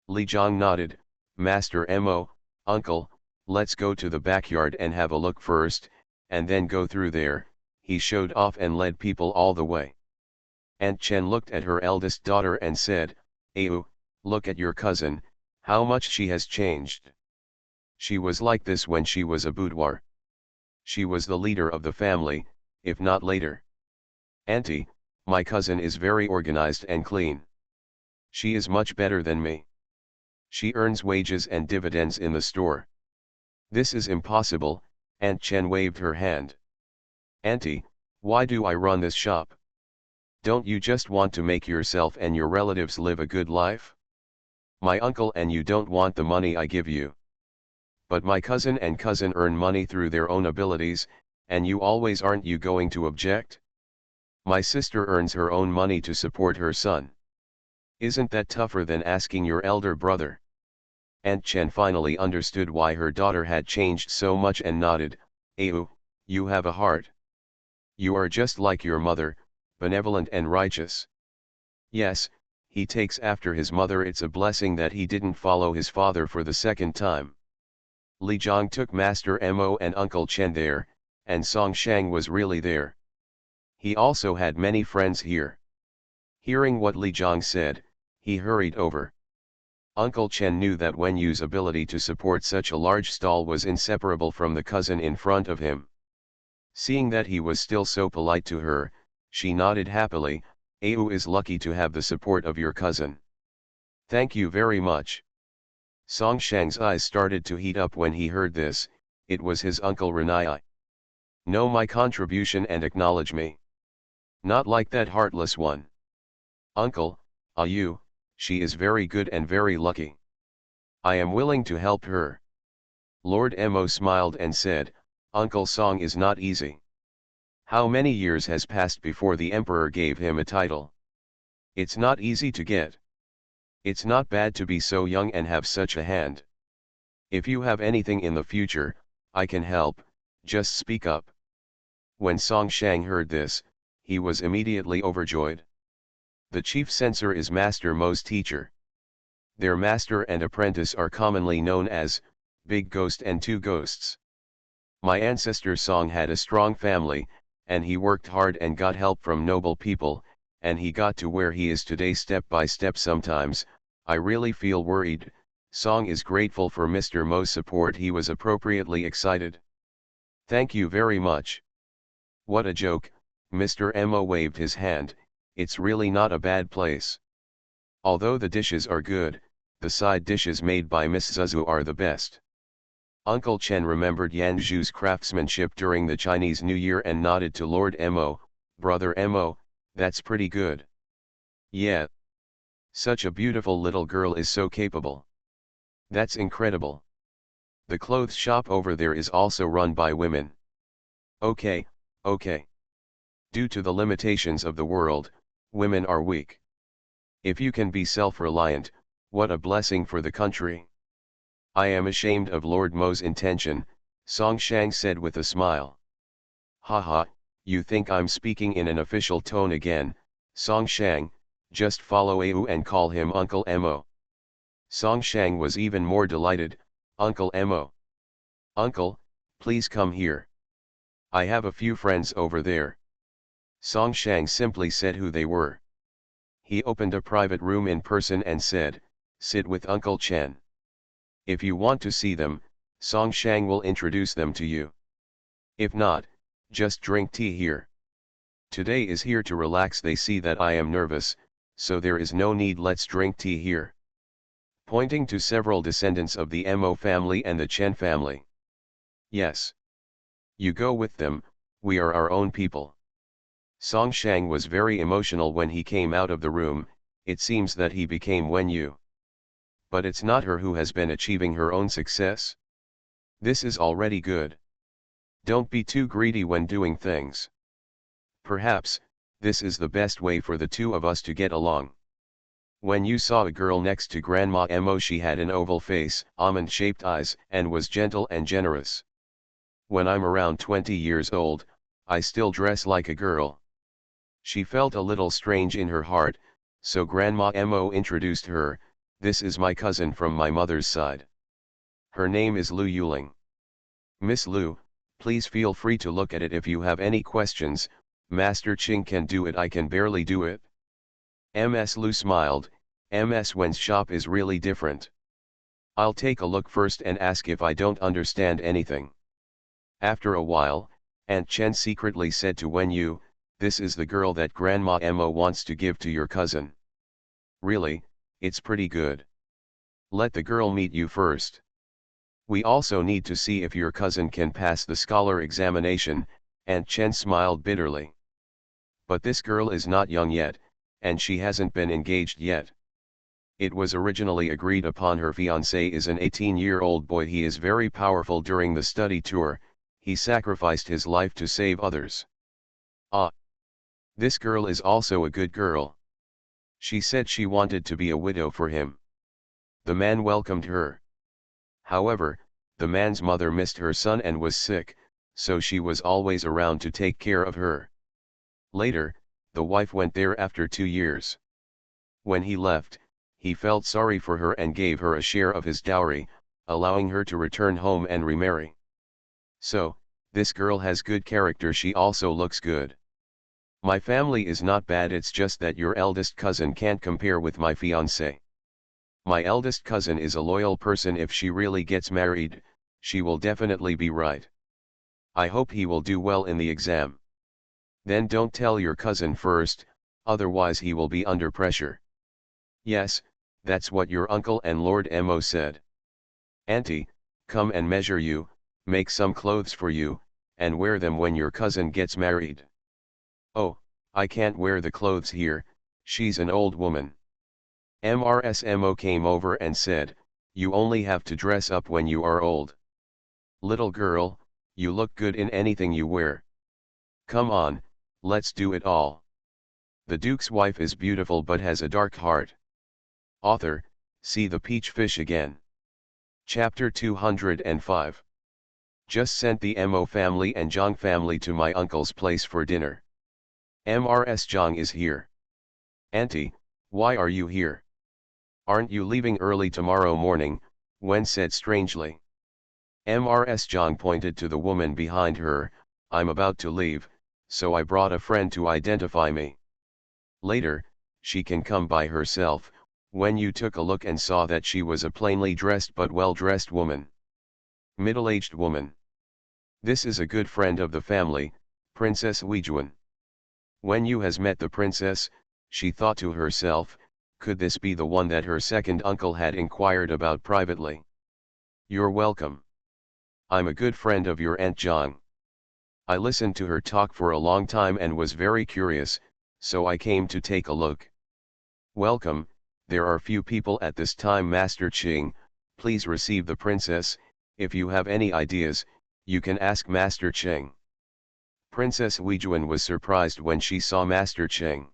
[SPEAKER 1] Li Jiang nodded, Master Mo, uncle, let's go to the backyard and have a look first, and then go through there. He showed off and led people all the way. Aunt Chen looked at her eldest daughter and said, Au, look at your cousin, how much she has changed. She was like this when she was a boudoir. She was the leader of the family, if not later. Auntie, my cousin is very organized and clean. She is much better than me. She earns wages and dividends in the store. This is impossible, Aunt Chen waved her hand. Auntie, why do I run this shop? Don't you just want to make yourself and your relatives live a good life? My uncle and you don't want the money I give you. But my cousin and cousin earn money through their own abilities, and you always aren't you going to object? My sister earns her own money to support her son. Isn't that tougher than asking your elder brother? Aunt Chen finally understood why her daughter had changed so much and nodded, Au, you have a heart. You are just like your mother, benevolent and righteous. Yes, he takes after his mother. It's a blessing that he didn't follow his father for the second time. Li Jiang took Master Mo and Uncle Chen there, and Song Shang was really there. He also had many friends here. Hearing what Li Zhang said, he hurried over. Uncle Chen knew that Wen Yu's ability to support such a large stall was inseparable from the cousin in front of him. Seeing that he was still so polite to her, she nodded happily. "Au is lucky to have the support of your cousin." "Thank you very much." Song Shang's eyes started to heat up when he heard this. It was his uncle Renai. "Know my contribution and acknowledge me. Not like that heartless one." "Uncle, you, she is very good and very lucky. I am willing to help her." Lord Mo smiled and said, "Uncle Song is not easy. How many years has passed before the emperor gave him a title? It's not easy to get. It's not bad to be so young and have such a hand. If you have anything in the future, I can help, just speak up." When Song Shang heard this, he was immediately overjoyed. The chief censor is Master Mo's teacher. Their master and apprentice are commonly known as Big Ghost and Two Ghosts. My ancestor Song had a strong family, and he worked hard and got help from noble people, and he got to where he is today step by step. Sometimes, I really feel worried. Song is grateful for Mr. Mo's support. He was appropriately excited. "Thank you very much." "What a joke," Mr. Mo waved his hand. "It's really not a bad place. Although the dishes are good, the side dishes made by Miss Zuzu are the best." Uncle Chen remembered Yan Zhu's craftsmanship during the Chinese New Year and nodded to Lord Mo. "Brother Mo, that's pretty good." "Yeah. Such a beautiful little girl is so capable." "That's incredible. The clothes shop over there is also run by women." Okay. Due to the limitations of the world, women are weak. If you can be self-reliant, what a blessing for the country." "I am ashamed of Lord Mo's intention," Song Shang said with a smile. "Haha, you think I'm speaking in an official tone again, Song Shang, just follow Au and call him Uncle Mo." Song Shang was even more delighted. "Uncle Mo. Uncle, please come here. I have a few friends over there." Song Shang simply said who they were. He opened a private room in person and said, "Sit with Uncle Chen. If you want to see them, Song Shang will introduce them to you. If not, just drink tea here. Today is here to relax. They see that I am nervous, so there is no need. Let's drink tea here." Pointing to several descendants of the Mo family and the Chen family. "Yes. You go with them, we are our own people." Song Shang was very emotional when he came out of the room. It seems that he became Wen Yu. But it's not her who has been achieving her own success. This is already good. Don't be too greedy when doing things. Perhaps, this is the best way for the two of us to get along. When you saw a girl next to Grandma Mo, she had an oval face, almond-shaped eyes, and was gentle and generous. When I'm around 20 years old, I still dress like a girl. She felt a little strange in her heart, so Grandma Mo introduced her. "This is my cousin from my mother's side. Her name is Lu Yuling. Miss Lu, please feel free to look at it if you have any questions. Master Ching can do it, I can barely do it." Ms. Lu smiled. "Ms. Wen's shop is really different. I'll take a look first and ask if I don't understand anything." After a while, Aunt Chen secretly said to Wen Yu, "This is the girl that Grandma Mo wants to give to your cousin. Really, it's pretty good. Let the girl meet you first. We also need to see if your cousin can pass the scholar examination." Aunt Chen smiled bitterly. "But this girl is not young yet, and she hasn't been engaged yet. It was originally agreed upon her fiancé is an 18-year-old boy. He is very powerful. During the study tour, he sacrificed his life to save others. Ah! This girl is also a good girl. She said she wanted to be a widow for him. The man welcomed her. However, the man's mother missed her son and was sick, so she was always around to take care of her. Later, the wife went there after 2 years. When he left, he felt sorry for her and gave her a share of his dowry, allowing her to return home and remarry. So, this girl has good character. She also looks good. My family is not bad, it's just that your eldest cousin can't compare with my fiancé. My eldest cousin is a loyal person. If she really gets married, she will definitely be right. I hope he will do well in the exam. Then don't tell your cousin first, otherwise he will be under pressure. Yes, that's what your uncle and Lord Mo said. Auntie, come and measure you, make some clothes for you, and wear them when your cousin gets married. Oh, I can't wear the clothes here, she's an old woman. MRSMO came over and said, you only have to dress up when you are old. Little girl, you look good in anything you wear. Come on, let's do it all. The Duke's wife is beautiful but has a dark heart. Author, see the peach fish again. Chapter 205. Just sent the Mo family and Zhang family to my uncle's place for dinner. Mrs. Zhang is here. Auntie, why are you here? Aren't you leaving early tomorrow morning? Wen said strangely. Mrs. Zhang pointed to the woman behind her, I'm about to leave, so I brought a friend to identify me. Later, she can come by herself. When you took a look and saw that she was a plainly dressed but well-dressed woman. Middle-aged woman. This is a good friend of the family, Princess Weijun. When you has met the princess, she thought to herself, could this be the one that her second uncle had inquired about privately? You're welcome. I'm a good friend of your Aunt Zhang. I listened to her talk for a long time and was very curious, so I came to take a look. Welcome, there are few people at this time. Master Qing, please receive the princess. If you have any ideas, you can ask Master Qing. Princess Weijun was surprised when she saw Master Qing.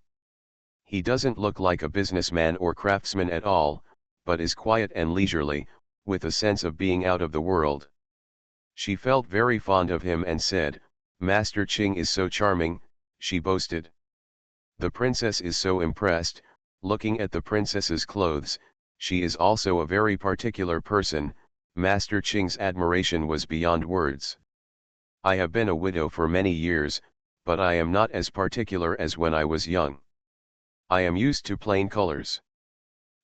[SPEAKER 1] He doesn't look like a businessman or craftsman at all, but is quiet and leisurely, with a sense of being out of the world. She felt very fond of him and said, Master Qing is so charming, she boasted. The princess is so impressed, looking at the princess's clothes. She is also a very particular person. Master Qing's admiration was beyond words. I have been a widow for many years, but I am not as particular as when I was young. I am used to plain colors.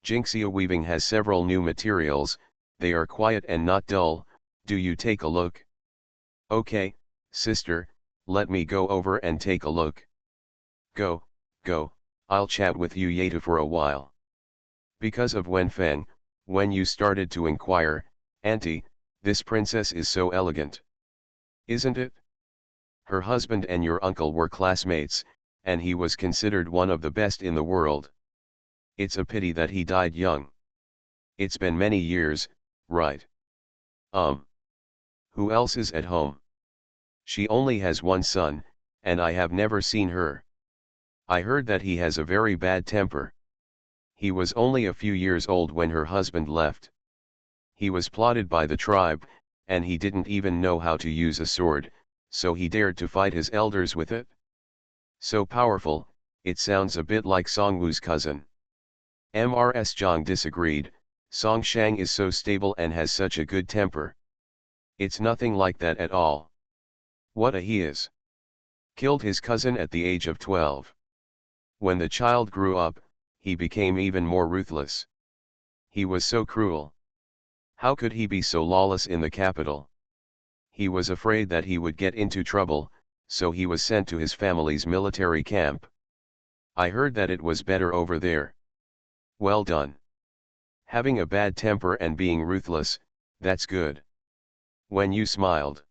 [SPEAKER 1] Jinxia weaving has several new materials, they are quiet and not dull. Do you take a look? Okay, sister, let me go over and take a look. Go, I'll chat with you later for a while. Because of Wen Feng, when you started to inquire, Auntie, this princess is so elegant. Isn't it? Her husband and your uncle were classmates, and he was considered one of the best in the world. It's a pity that he died young. It's been many years, right? Who else is at home? She only has one son, and I have never seen her. I heard that he has a very bad temper. He was only a few years old when her husband left. He was plotted by the tribe, and he didn't even know how to use a sword, so he dared to fight his elders with it. So powerful, it sounds a bit like Songwu's cousin. Mrs. Zhang disagreed, Song Shang is so stable and has such a good temper. It's nothing like that at all. What he is. Killed his cousin at the age of 12. When the child grew up, he became even more ruthless. He was so cruel. How could he be so lawless in the capital? He was afraid that he would get into trouble, so he was sent to his family's military camp. I heard that it was better over there. Well done. Having a bad temper and being ruthless, that's good. When you smiled.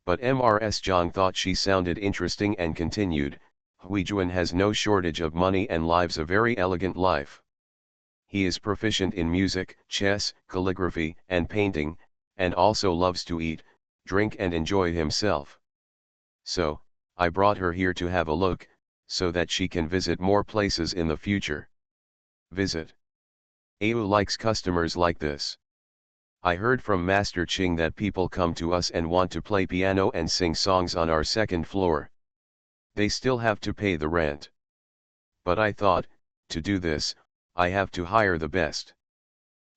[SPEAKER 1] But Mrs. Zhang thought she sounded interesting and continued, Huijuan has no shortage of money and lives a very elegant life. He is proficient in music, chess, calligraphy, and painting, and also loves to eat, drink and enjoy himself. So, I brought her here to have a look, so that she can visit more places in the future. Visit. AU likes customers like this. I heard from Master Qing that people come to us and want to play piano and sing songs on our second floor. They still have to pay the rent. But I thought, to do this, I have to hire the best.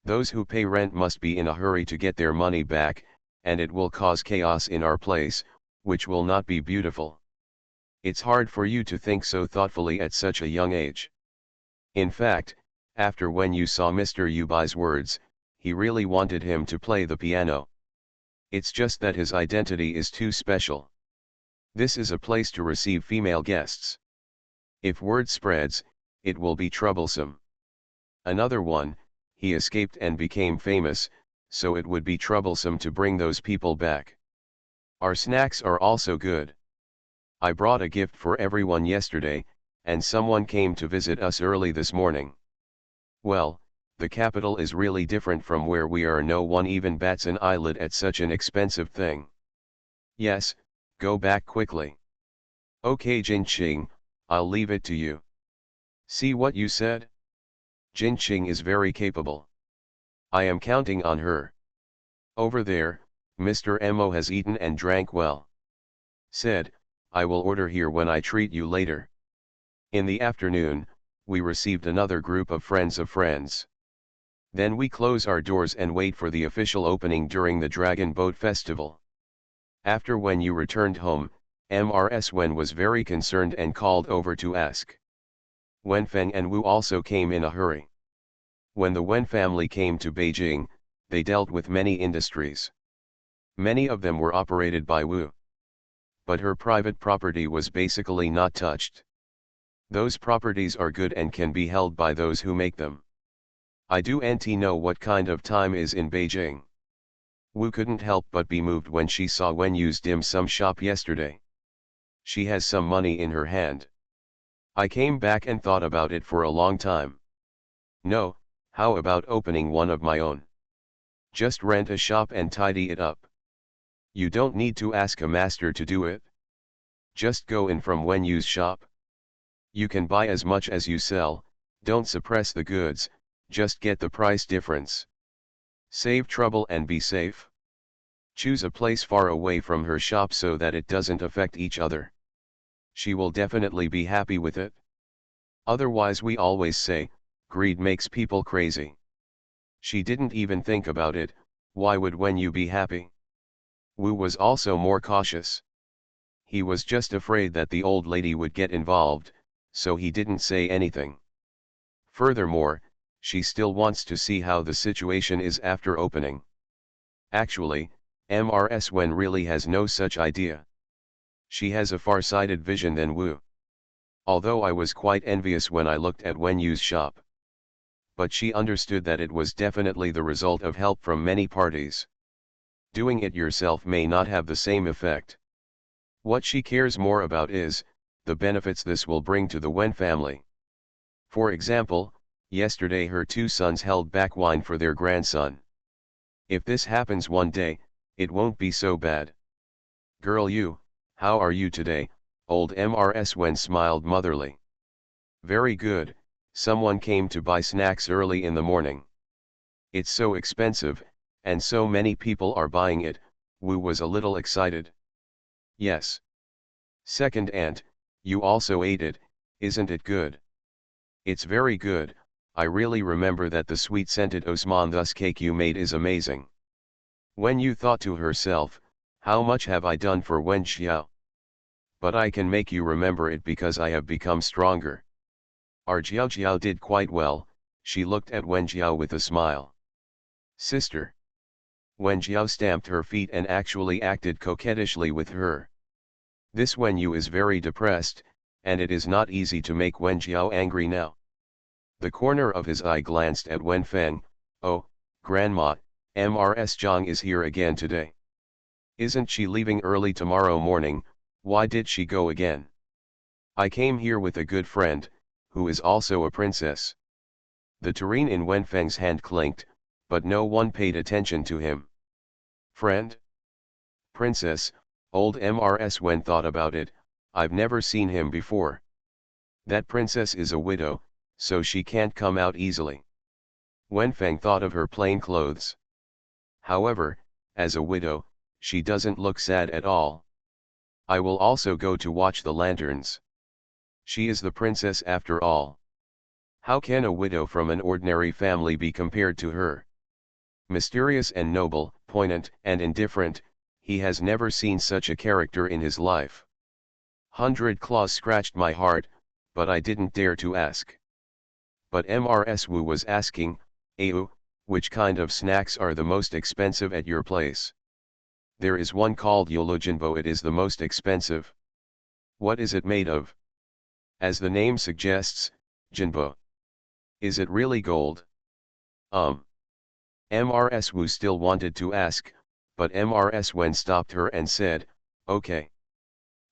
[SPEAKER 1] Those who pay rent must be in a hurry to get their money back, and it will cause chaos in our place, which will not be beautiful. It's hard for you to think so thoughtfully at such a young age. In fact, after when you saw Mr. Yubai's words, he really wanted him to play the piano. It's just that his identity is too special. This is a place to receive female guests. If word spreads, it will be troublesome. Another one, he escaped and became famous, so it would be troublesome to bring those people back. Our snacks are also good. I brought a gift for everyone yesterday, and someone came to visit us early this morning. Well, the capital is really different from where we are. No one even bats an eyelid at such an expensive thing. Yes, go back quickly. Okay Jinqing, I'll leave it to you. See what you said? Jinqing is very capable. I am counting on her. Over there, Mr. Mo has eaten and drank well. Said, I will order here when I treat you later. In the afternoon, we received another group of friends. Then we close our doors and wait for the official opening during the Dragon Boat Festival. After when you returned home, Mrs. Wen was very concerned and called over to ask. Wenfeng and Wu also came in a hurry. When the Wen family came to Beijing, they dealt with many industries. Many of them were operated by Wu. But her private property was basically not touched. Those properties are good and can be held by those who make them. I do know what kind of time is in Beijing. Wu couldn't help but be moved when she saw Wen Yu's dim sum shop yesterday. She has some money in her hand. I came back and thought about it for a long time. No, how about opening one of my own? Just rent a shop and tidy it up. You don't need to ask a master to do it. Just go in from Wen Yu's shop. You can buy as much as you sell, don't suppress the goods, just get the price difference. Save trouble and be safe. Choose a place far away from her shop so that it doesn't affect each other. She will definitely be happy with it. Otherwise we always say, greed makes people crazy. She didn't even think about it, why would Wen Yu be happy? Wu was also more cautious. He was just afraid that the old lady would get involved, so he didn't say anything. Furthermore, she still wants to see how the situation is after opening. Actually, Mrs. Wen really has no such idea. She has a far-sighted vision than Wu. Although I was quite envious when I looked at Wen Yu's shop. But she understood that it was definitely the result of help from many parties. Doing it yourself may not have the same effect. What she cares more about is, the benefits this will bring to the Wen family. For example, yesterday her two sons held back wine for their grandson. If this happens one day, it won't be so bad. Girl you, how are you today? Old Mrs. Wen smiled motherly. Very good, someone came to buy snacks early in the morning. It's so expensive, and so many people are buying it. Wu was a little excited. Yes. Second aunt, you also ate it, isn't it good? It's very good, I really remember that the sweet-scented Osman thus cake you made is amazing. Wen Yu thought to herself, how much have I done for Wen Xiao? But I can make you remember it because I have become stronger. Our Jiao Jiao did quite well, she looked at Wen Jiao with a smile. Sister. Wen Jiao stamped her feet and actually acted coquettishly with her. This Wen Yu is very depressed, and it is not easy to make Wen Jiao angry now. The corner of his eye glanced at Wen Feng. Oh, Grandma, Mrs. Zhang is here again today. Isn't she leaving early tomorrow morning? Why did she go again? I came here with a good friend, who is also a princess. The tureen in Wen Feng's hand clinked, but no one paid attention to him. Friend? Princess, old Mrs. Wen thought about it, I've never seen him before. That princess is a widow, so she can't come out easily. Wen Feng thought of her plain clothes. However, as a widow, she doesn't look sad at all. I will also go to watch the lanterns. She is the princess after all. How can a widow from an ordinary family be compared to her? Mysterious and noble, poignant and indifferent, he has never seen such a character in his life. 100 claws scratched my heart, but I didn't dare to ask. But Mrs. Wu was asking, Ayu, which kind of snacks are the most expensive at your place? There is one called Yolojinbo, it is the most expensive. What is it made of? As the name suggests, Jinbo. Is it really gold? Mrs. Wu still wanted to ask, but Mrs. Wen stopped her and said, okay.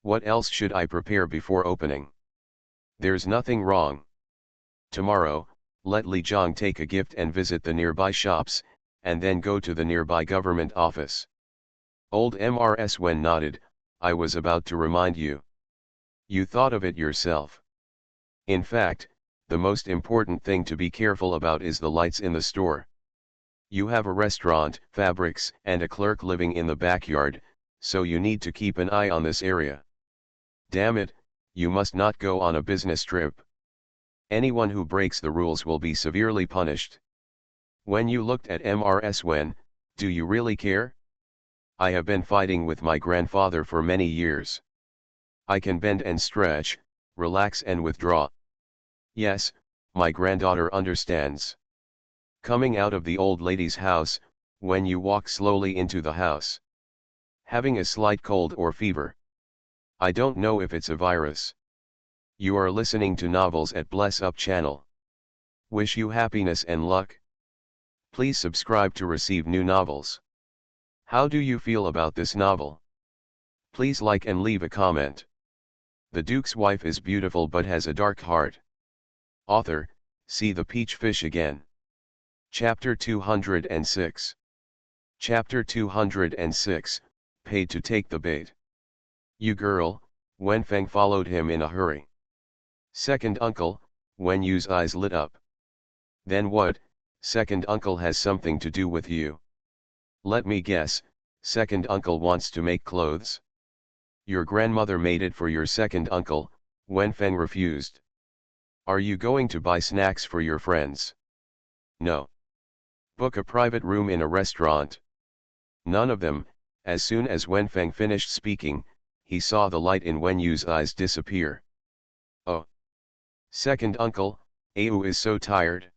[SPEAKER 1] What else should I prepare before opening? There's nothing wrong. Tomorrow, let Li Zhang take a gift and visit the nearby shops, and then go to the nearby government office. Old Mrs. Wen nodded, I was about to remind you. You thought of it yourself. In fact, the most important thing to be careful about is the lights in the store. You have a restaurant, fabrics, and a clerk living in the backyard, so you need to keep an eye on this area. Damn it, you must not go on a business trip. Anyone who breaks the rules will be severely punished. When you looked at Mrs. Wen, do you really care? I have been fighting with my grandfather for many years. I can bend and stretch, relax and withdraw. Yes, my granddaughter understands. Coming out of the old lady's house, when you walk slowly into the house. Having a slight cold or fever. I don't know if it's a virus. You are listening to Novels at Bless Up channel. Wish you happiness and luck. Please subscribe to receive new novels. How do you feel about this novel? Please like and leave a comment. The Duke's wife is beautiful but has a dark heart. Author, see the peach fish again. Chapter 206. Chapter 206, Paid to Take the Bait. You girl, Wenfeng followed him in a hurry. Second uncle, Wen Yu's eyes lit up. Then what, second uncle has something to do with you? Let me guess, second uncle wants to make clothes? Your grandmother made it for your second uncle, Wenfeng refused. Are you going to buy snacks for your friends? No. Book a private room in a restaurant. None of them. As soon as Wenfeng finished speaking, he saw the light in Wen Yu's eyes disappear. Oh. Second uncle, Ayu is so tired.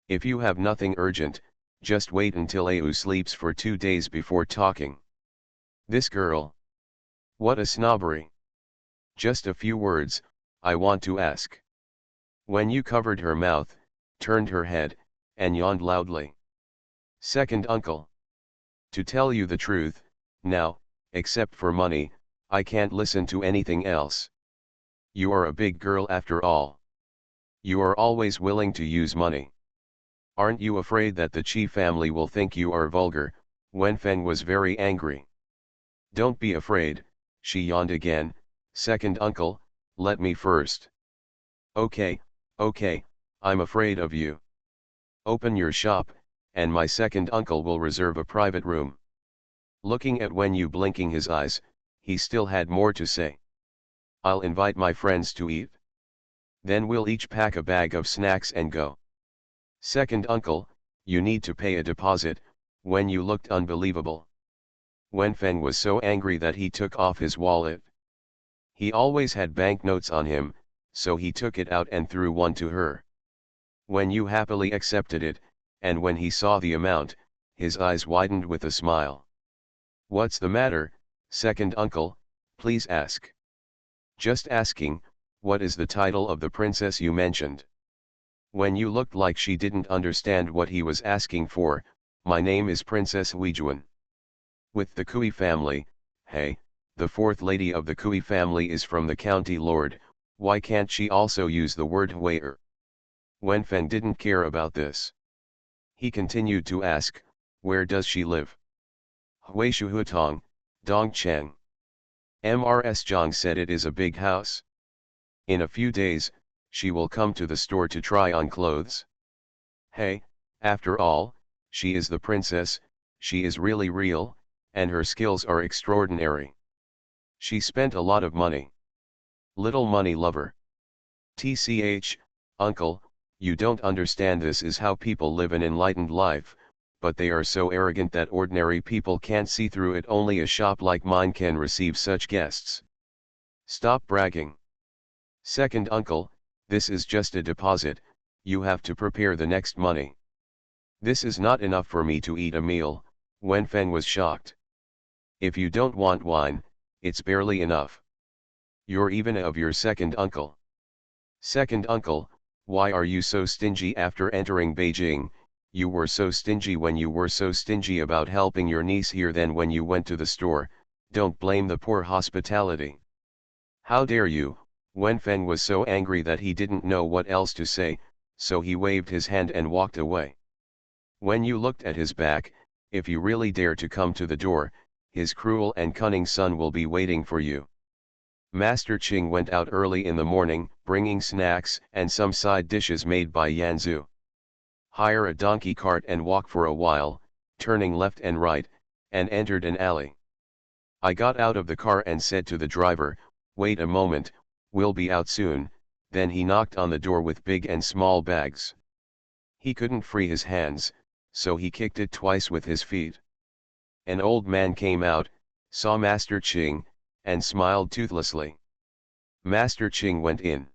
[SPEAKER 1] If you have nothing urgent, just wait until Ayu sleeps for 2 days before talking. This girl. What a snobbery. Just a few words, I want to ask. Wen Yu covered her mouth, turned her head, and yawned loudly. Second uncle. To tell you the truth, now, except for money, I can't listen to anything else. You are a big girl after all. You are always willing to use money. Aren't you afraid that the Qi family will think you are vulgar? Wenfeng was very angry. Don't be afraid, she yawned again, second uncle, let me first. Okay, I'm afraid of you. Open your shop, and my second uncle will reserve a private room. Looking at Wen Yu blinking his eyes, he still had more to say. I'll invite my friends to eat. Then we'll each pack a bag of snacks and go. Second uncle, you need to pay a deposit. Wen Yu looked unbelievable. Wenfeng was so angry that he took off his wallet. He always had banknotes on him, so he took it out and threw one to her. Wen Yu happily accepted it, and when he saw the amount, his eyes widened with a smile. What's the matter, second uncle, please ask. Just asking, what is the title of the princess you mentioned? Wen Yu looked like she didn't understand what he was asking for. My name is Princess Huijuan. With the Kui family, hey, the fourth lady of the Kui family is from the county lord, why can't she also use the word Huier? Wenfeng didn't care about this. He continued to ask, where does she live? Huishuhutong, Dongcheng. Mrs. Zhang said it is a big house. In a few days, she will come to the store to try on clothes. Hey, after all, she is the princess, she is really real, and her skills are extraordinary. She spent a lot of money. Little money lover. TCH, uncle, you don't understand, this is how people live an enlightened life, but they are so arrogant that ordinary people can't see through it. Only a shop like mine can receive such guests. Stop bragging. Second uncle, this is just a deposit, you have to prepare the next money. This is not enough for me to eat a meal, Wenfeng was shocked. If you don't want wine, it's barely enough. You're even of your second uncle. Second uncle, why are you so stingy after entering Beijing? You were so stingy when you were so stingy about helping your niece here, then when you went to the store, don't blame the poor hospitality. How dare you? Wenfeng was so angry that he didn't know what else to say, so he waved his hand and walked away. When you looked at his back, if you really dare to come to the door, his cruel and cunning son will be waiting for you. Master Ching went out early in the morning, bringing snacks and some side dishes made by Yanzu. Hire a donkey cart and walk for a while, turning left and right, and entered an alley. I got out of the car and said to the driver, "Wait a moment, we'll be out soon." Then he knocked on the door with big and small bags. He couldn't free his hands, so he kicked it twice with his feet. An old man came out, saw Master Ching, and smiled toothlessly. Master Ching went in.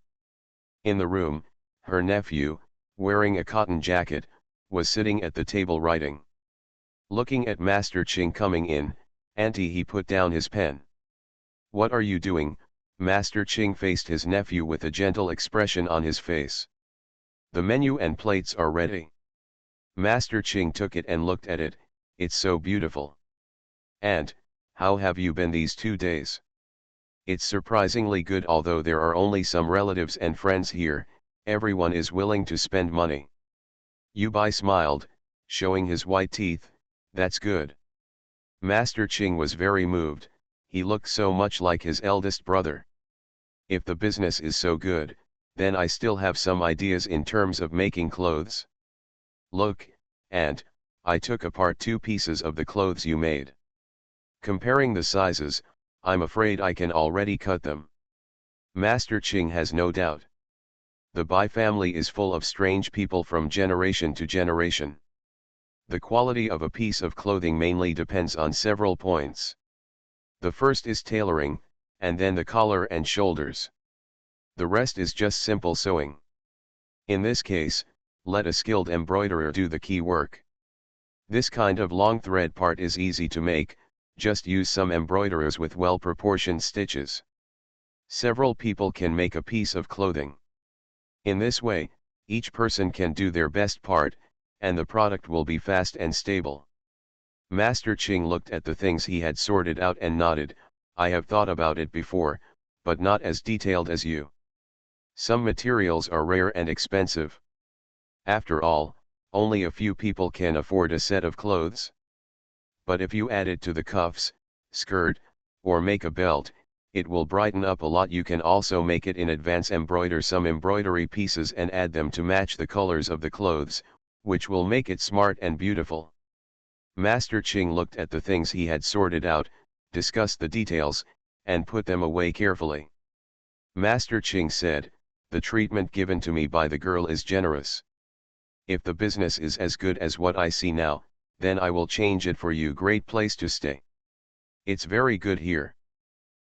[SPEAKER 1] In the room, her nephew, wearing a cotton jacket, was sitting at the table writing. Looking at Master Ching coming in, "Auntie," he put down his pen. "What are you doing?" Master Ching faced his nephew with a gentle expression on his face. "The menu and plates are ready." Master Ching took it and looked at it. "It's so beautiful. And, how have you been these 2 days?" "It's surprisingly good, although there are only some relatives and friends here, everyone is willing to spend money." Yubai smiled, showing his white teeth. "That's good." Master Ching was very moved, he looked so much like his eldest brother. "If the business is so good, then I still have some ideas in terms of making clothes. Look, Aunt, I took apart 2 pieces of the clothes you made. Comparing the sizes, I'm afraid I can already cut them." Master Ching has no doubt. The Bai family is full of strange people from generation to generation. The quality of a piece of clothing mainly depends on several points. The first is tailoring, and then the collar and shoulders. The rest is just simple sewing. In this case, let a skilled embroiderer do the key work. This kind of long thread part is easy to make, just use some embroiderers with well-proportioned stitches. Several people can make a piece of clothing. In this way, each person can do their best part, and the product will be fast and stable. Master Ching looked at the things he had sorted out and nodded. "I have thought about it before, but not as detailed as you. Some materials are rare and expensive. After all, only a few people can afford a set of clothes. But if you add it to the cuffs, skirt, or make a belt, it will brighten up a lot. You can also make it in advance, embroider some embroidery pieces and add them to match the colors of the clothes, which will make it smart and beautiful." Master Ching looked at the things he had sorted out, discussed the details, and put them away carefully. Master Ching said, "The treatment given to me by the girl is generous. If the business is as good as what I see now, then I will change it for you. Great place to stay. It's very good here.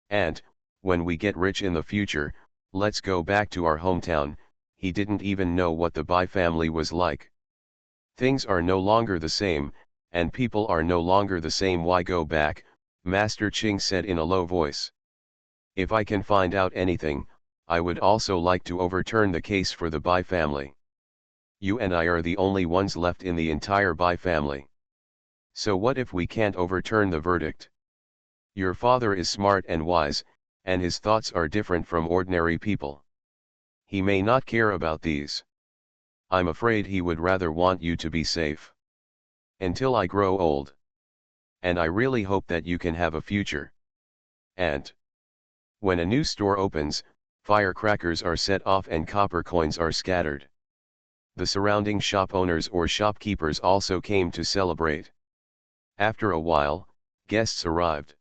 [SPEAKER 1] And, when we get rich in the future, let's go back to our hometown." He didn't even know what the Bai family was like. Things are no longer the same, and people are no longer the same. "Why go back?" Master Ching said in a low voice. "If I can find out anything, I would also like to overturn the case for the Bai family. You and I are the only ones left in the entire Bai family. So what if we can't overturn the verdict? Your father is smart and wise, and his thoughts are different from ordinary people. He may not care about these. I'm afraid he would rather want you to be safe. Until I grow old. And I really hope that you can have a future. And when a new store opens, firecrackers are set off and copper coins are scattered." The surrounding shop owners or shopkeepers also came to celebrate. After a while, guests arrived.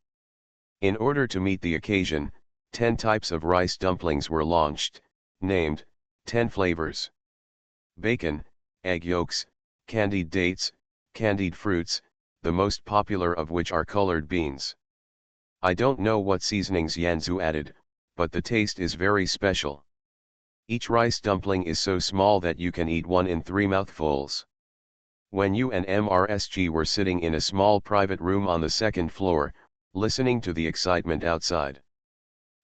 [SPEAKER 1] In order to meet the occasion, 10 types of rice dumplings were launched, named 10 flavors. Bacon, egg yolks, candied dates, candied fruits, the most popular of which are colored beans. I don't know what seasonings Yanzu added, but the taste is very special. Each rice dumpling is so small that you can eat one in 3 mouthfuls. When you and MRSG were sitting in a small private room on the second floor, listening to the excitement outside.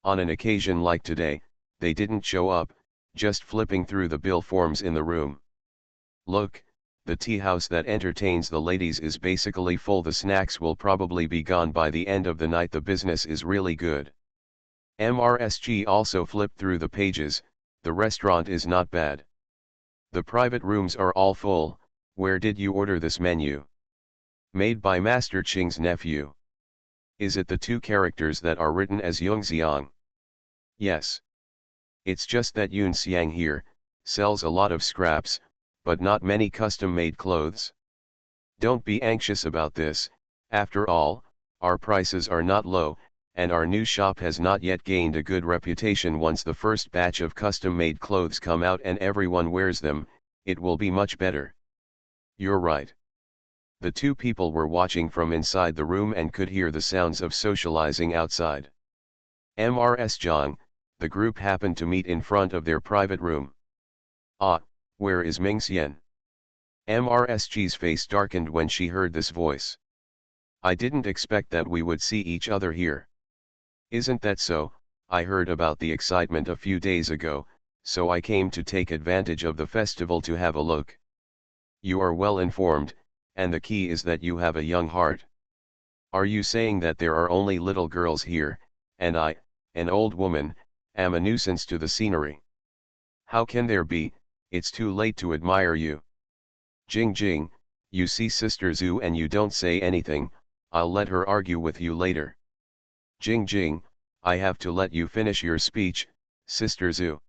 [SPEAKER 1] On an occasion like today, they didn't show up, just flipping through the bill forms in the room. Look, the tea house that entertains the ladies is basically full. The snacks will probably be gone by the end of the night. The business is really good. MRSG also flipped through the pages. The restaurant is not bad. The private rooms are all full. Where did you order this menu? Made by Master Ching's nephew. Is it the 2 characters that are written as Yungxiang? Yes. It's just that Yun Xiang here sells a lot of scraps, but not many custom-made clothes. Don't be anxious about this. After all, our prices are not low, and our new shop has not yet gained a good reputation. Once the first batch of custom-made clothes come out and everyone wears them, it will be much better. You're right. The 2 people were watching from inside the room and could hear the sounds of socializing outside. MRS Zhang, the group happened to meet in front of their private room. Ah, where is Ming Xian? MRSG's face darkened when she heard this voice. I didn't expect that we would see each other here. Isn't that so? I heard about the excitement a few days ago, so I came to take advantage of the festival to have a look. You are well informed, and the key is that you have a young heart. Are you saying that there are only little girls here, and I, an old woman, am a nuisance to the scenery? How can there be? It's too late to admire you. Jing Jing, you see Sister Zhu and you don't say anything. I'll let her argue with you later. Jing Jing, I have to let you finish your speech, Sister Zhu.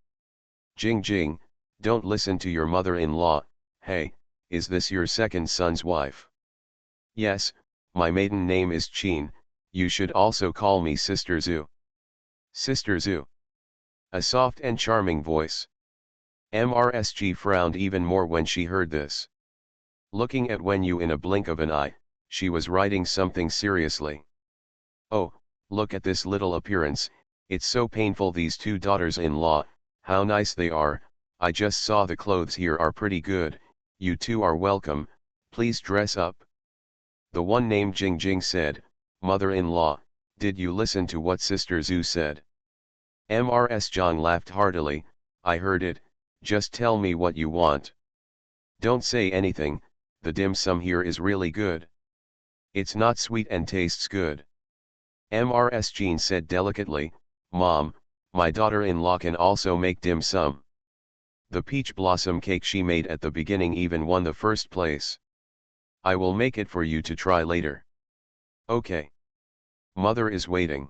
[SPEAKER 1] Jing Jing, don't listen to your mother-in-law. Hey, is this your second son's wife? Yes, my maiden name is Qin. You should also call me Sister Zhu. Sister Zhu. A soft and charming voice. MRSG frowned even more when she heard this. Looking at Wenyu in a blink of an eye, she was writing something seriously. Oh, look at this little appearance, it's so painful. These 2 daughters-in-law, how nice they are. I just saw the clothes here are pretty good. You 2 are welcome, please dress up. The one named Jing Jing said, Mother-in-law, did you listen to what Sister Zhu said? MRS Zhang laughed heartily. I heard it, just tell me what you want. Don't say anything, the dim sum here is really good. It's not sweet and tastes good. MRS Jean said delicately, Mom, my daughter-in-law can also make dim sum. The peach blossom cake she made at the beginning even won the first place. I will make it for you to try later. Okay. Mother is waiting.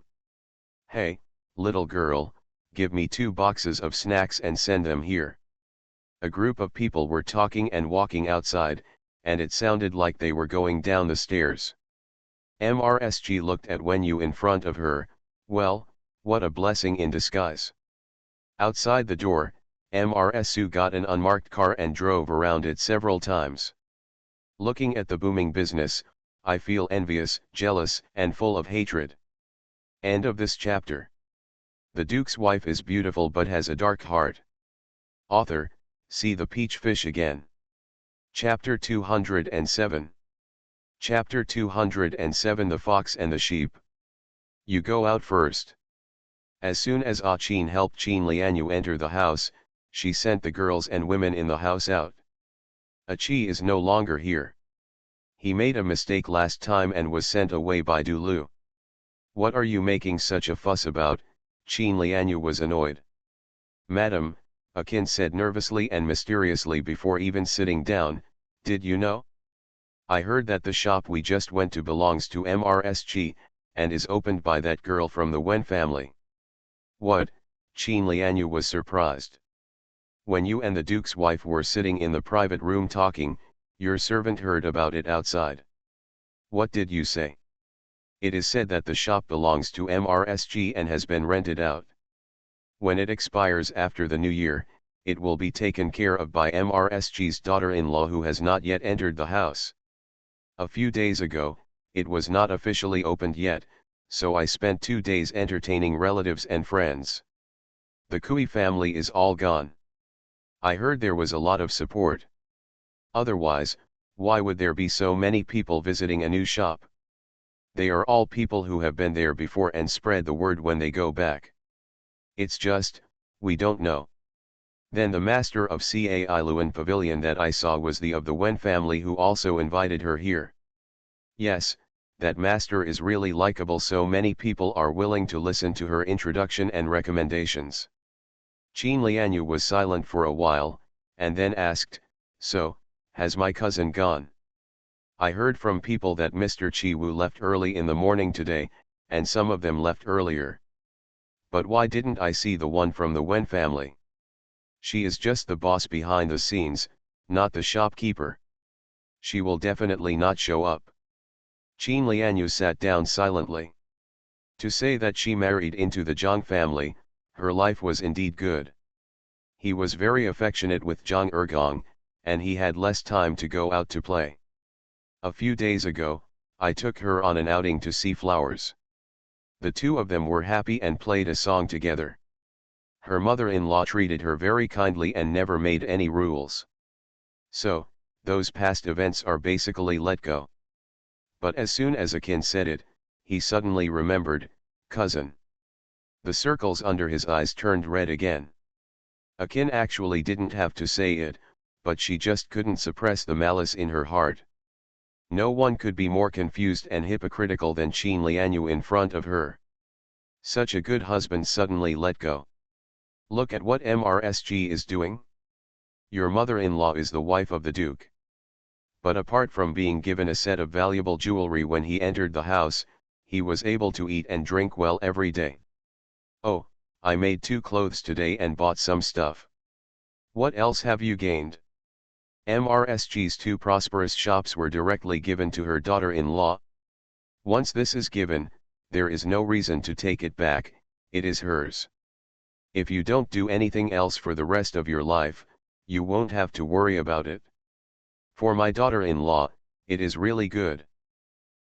[SPEAKER 1] Hey, little girl, give me 2 boxes of snacks and send them here. A group of people were talking and walking outside, and it sounded like they were going down the stairs. MRSG looked at Wenyu in front of her. Well, what a blessing in disguise. Outside the door, MRSU got an unmarked car and drove around it several times. Looking at the booming business, I feel envious, jealous, and full of hatred. End of this chapter. The Duke's wife is beautiful but has a dark heart. Author, see the peach fish again. Chapter 207. Chapter 207 The Fox and the Sheep. You go out first. As soon as Ah Qin helped Qin Lianyu enter the house, she sent the girls and women in the house out. Ah Qi is no longer here. He made a mistake last time and was sent away by Du Lu. What are you making such a fuss about? Qin Lianyu was annoyed. Madam, Ah Qin said nervously and mysteriously before even sitting down, did you know? I heard that the shop we just went to belongs to MRSG, and is opened by that girl from the Wen family. What? Qin Lianyu was surprised. When you and the Duke's wife were sitting in the private room talking, your servant heard about it outside. What did you say? It is said that the shop belongs to MRSG and has been rented out. When it expires after the new year, it will be taken care of by MRSG's daughter-in-law who has not yet entered the house. A few days ago, it was not officially opened yet, so I spent 2 days entertaining relatives and friends. The Kui family is all gone. I heard there was a lot of support. Otherwise, why would there be so many people visiting a new shop? They are all people who have been there before and spread the word when they go back. It's just, we don't know. Then the master of Cai Luan Pavilion that I saw was the of the Wen family who also invited her here. Yes, that master is really likable, so many people are willing to listen to her introduction and recommendations. Qin Lianyu was silent for a while, and then asked, "So, has my cousin gone? I heard from people that Mr. Chi Wu left early in the morning today, and some of them left earlier. But why didn't I see the one from the Wen family? She is just the boss behind the scenes, not the shopkeeper. She will definitely not show up." Qin Lianyu sat down silently. To say that she married into the Zhang family, her life was indeed good. He was very affectionate with Zhang Ergong, and he had less time to go out to play. A few days ago, I took her on an outing to see flowers. The two of them were happy and played a song together. Her mother-in-law treated her very kindly and never made any rules. So, those past events are basically let go. But as soon as Akin said it, he suddenly remembered, "Cousin." The circles under his eyes turned red again. Akin actually didn't have to say it, but she just couldn't suppress the malice in her heart. No one could be more confused and hypocritical than Qin Lianyu in front of her. Such a good husband suddenly let go. Look at what MRSG is doing. Your mother-in-law is the wife of the Duke. But apart from being given a set of valuable jewelry when he entered the house, he was able to eat and drink well every day. "Oh, I made 2 clothes today and bought some stuff. What else have you gained?" MRSG's 2 prosperous shops were directly given to her daughter-in-law. Once this is given, there is no reason to take it back, it is hers. If you don't do anything else for the rest of your life, you won't have to worry about it. For my daughter-in-law, it is really good.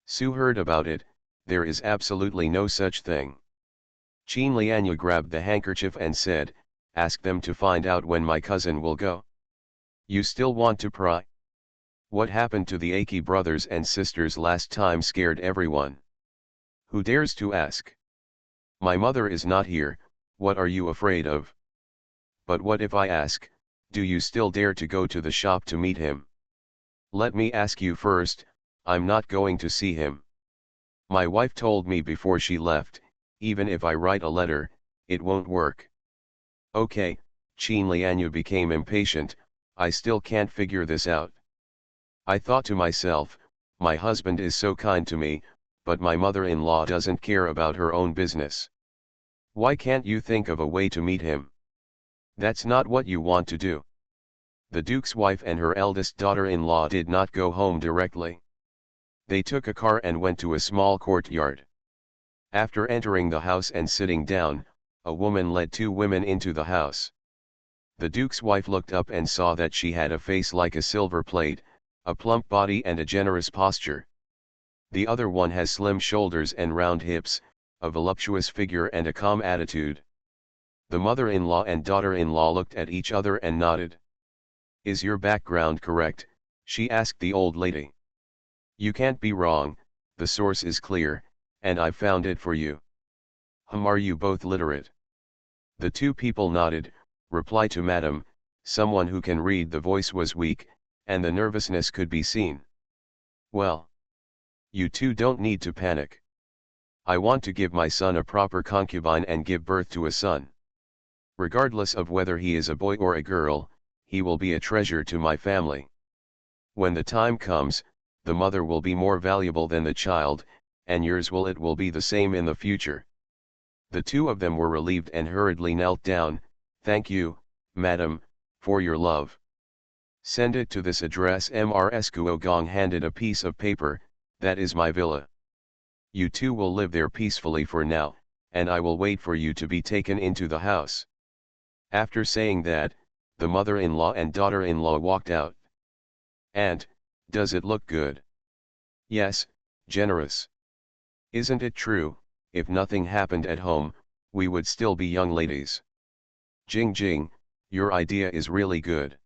[SPEAKER 1] Sue heard about it, there is absolutely no such thing. Qin Lianyu grabbed the handkerchief and said, "Ask them to find out when my cousin will go." You still want to pry? What happened to the Aki brothers and sisters last time scared everyone. Who dares to ask? My mother is not here, what are you afraid of? But what if I ask, do you still dare to go to the shop to meet him? Let me ask you first, I'm not going to see him. My wife told me before she left, even if I write a letter, it won't work. Okay, Qin Lianyu became impatient, I still can't figure this out. I thought to myself, my husband is so kind to me, but my mother-in-law doesn't care about her own business. Why can't you think of a way to meet him? That's not what you want to do. The Duke's wife and her eldest daughter-in-law did not go home directly. They took a car and went to a small courtyard. After entering the house and sitting down, a woman led 2 women into the house. The Duke's wife looked up and saw that she had a face like a silver plate, a plump body and a generous posture. The other one has slim shoulders and round hips, a voluptuous figure and a calm attitude. The mother-in-law and daughter-in-law looked at each other and nodded. Is your background correct? She asked the old lady. You can't be wrong, the source is clear, and I found it for you. Are you both literate? The 2 people nodded. Reply to Madam, someone who can read. The voice was weak, and the nervousness could be seen. Well. You 2 don't need to panic. I want to give my son a proper concubine and give birth to a son. Regardless of whether he is a boy or a girl, he will be a treasure to my family. When the time comes, the mother will be more valuable than the child, and yours will be the same in the future. The 2 of them were relieved and hurriedly knelt down. Thank you, madam, for your love. Send it to this address. Mrs. Guogong handed a piece of paper, that is my villa. You 2 will live there peacefully for now, and I will wait for you to be taken into the house. After saying that, the mother-in-law and daughter-in-law walked out. And, does it look good? Yes, generous. Isn't it true, if nothing happened at home, we would still be young ladies. Jing Jing, your idea is really good.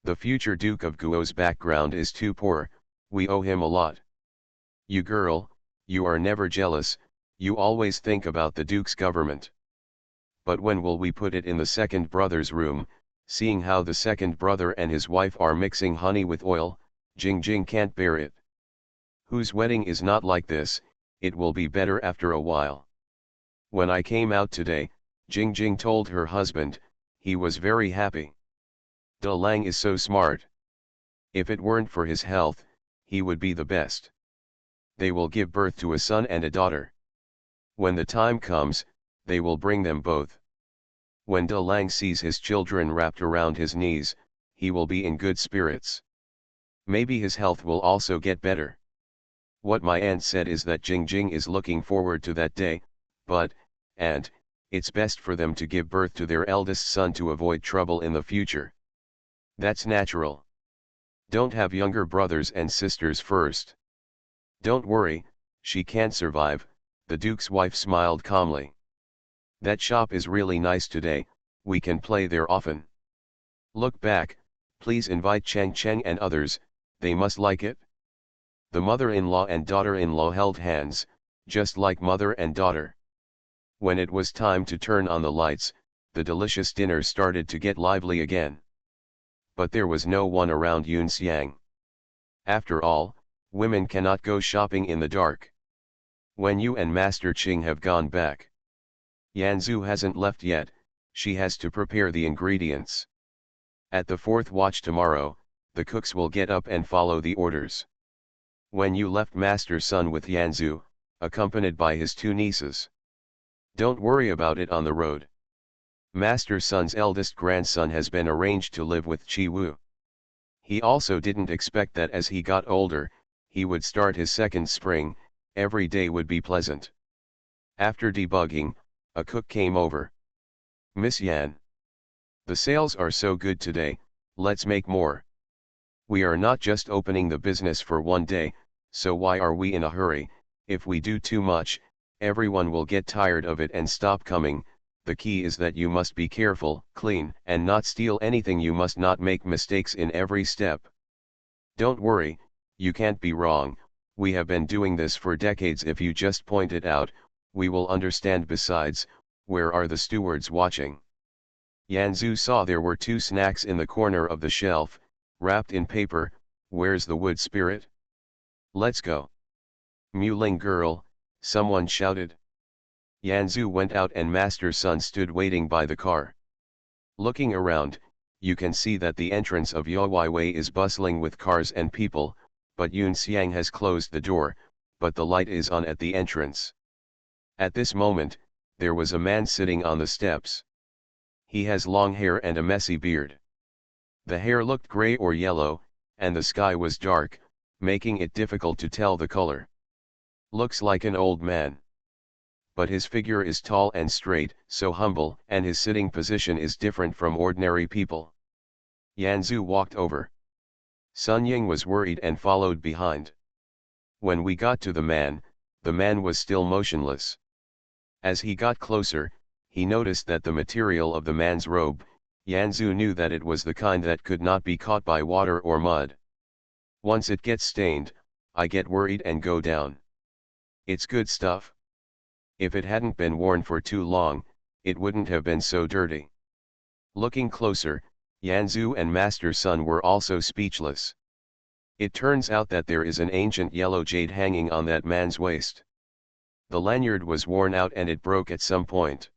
[SPEAKER 1] The future Duke of Guo's background is too poor, we owe him a lot. You girl, you are never jealous, you always think about the Duke's government. But when will we put it in the second brother's room, seeing how the second brother and his wife are mixing honey with oil, Jing Jing can't bear it. Whose wedding is not like this, it will be better after a while. When I came out today, Jing Jing told her husband, he was very happy. De Lang is so smart. If it weren't for his health, he would be the best. They will give birth to a son and a daughter. When the time comes, they will bring them both. When De Lang sees his children wrapped around his knees, he will be in good spirits. Maybe his health will also get better. What my aunt said is that Jing Jing is looking forward to that day, but, aunt, it's best for them to give birth to their eldest son to avoid trouble in the future. That's natural. Don't have younger brothers and sisters first. Don't worry, she can't survive, the Duke's wife smiled calmly. That shop is really nice today, we can play there often. Look back, please invite Cheng Cheng and others, they must like it. The mother-in-law and daughter-in-law held hands, just like mother and daughter. When it was time to turn on the lights, the delicious dinner started to get lively again. But there was no one around Yun Xiang. After all, women cannot go shopping in the dark. When you and Master Ching have gone back. Yanzu hasn't left yet, she has to prepare the ingredients. At the fourth watch tomorrow, the cooks will get up and follow the orders. When you left Master Sun with Yanzu, accompanied by his two nieces. Don't worry about it on the road. Master Sun's eldest grandson has been arranged to live with Chi Wu. He also didn't expect that as he got older, he would start his second spring, every day would be pleasant. After debugging, a cook came over. Miss Yan. The sales are so good today, let's make more. We are not just opening the business for one day, so why are we in a hurry? If we do too much, everyone will get tired of it and stop coming. The key is that you must be careful, clean, and not steal anything. You must not make mistakes in every step. Don't worry, you can't be wrong, we have been doing this for decades. If you just point it out, we will understand. Besides, where are the stewards watching? Yanzu saw there were two snacks in the corner of the shelf, wrapped in paper. Where's the wood spirit? Let's go. Muling girl, someone shouted. Yanzu went out and Master Sun stood waiting by the car. Looking around, you can see that the entrance of Youwei is bustling with cars and people, but Yun Xiang has closed the door, but the light is on at the entrance. At this moment, there was a man sitting on the steps. He has long hair and a messy beard. The hair looked gray or yellow, and the sky was dark, making it difficult to tell the color. Looks like an old man. But his figure is tall and straight, so humble, and his sitting position is different from ordinary people. Yanzu walked over. Sun Ying was worried and followed behind. When we got to the man was still motionless. As he got closer, he noticed that the material of the man's robe, Yanzu knew that it was the kind that could not be caught by water or mud. Once it gets stained, I get worried and go down. It's good stuff. If it hadn't been worn for too long, it wouldn't have been so dirty. Looking closer, Yanzu and Master Sun were also speechless. It turns out that there is an ancient yellow jade hanging on that man's waist. The lanyard was worn out and it broke at some point.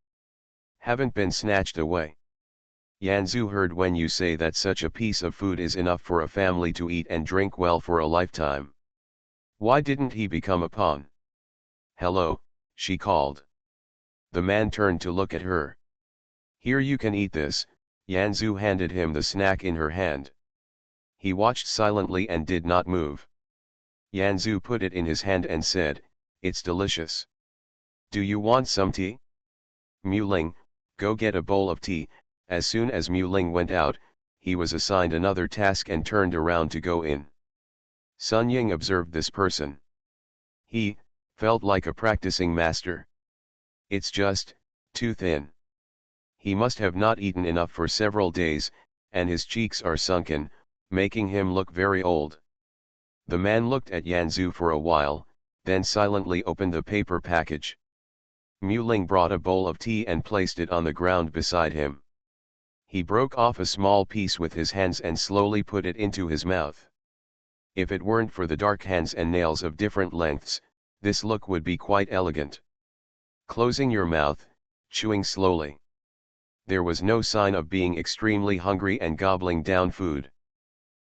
[SPEAKER 1] Haven't been snatched away. Yanzu heard when you say that such a piece of food is enough for a family to eat and drink well for a lifetime. Why didn't he become a pawn? Hello, she called. The man turned to look at her. Here, you can eat this. Yanzu handed him the snack in her hand. He watched silently and did not move. Yanzu put it in his hand and said, it's delicious. Do you want some tea? Muling, go get a bowl of tea. As soon as Muling went out, he was assigned another task and turned around to go in. Sun Ying observed this person. He felt like a practicing master. It's just too thin. He must have not eaten enough for several days, and his cheeks are sunken, making him look very old. The man looked at Yanzu for a while, then silently opened the paper package. Muling brought a bowl of tea and placed it on the ground beside him. He broke off a small piece with his hands and slowly put it into his mouth. If it weren't for the dark hands and nails of different lengths, this look would be quite elegant. Closing your mouth, chewing slowly. There was no sign of being extremely hungry and gobbling down food.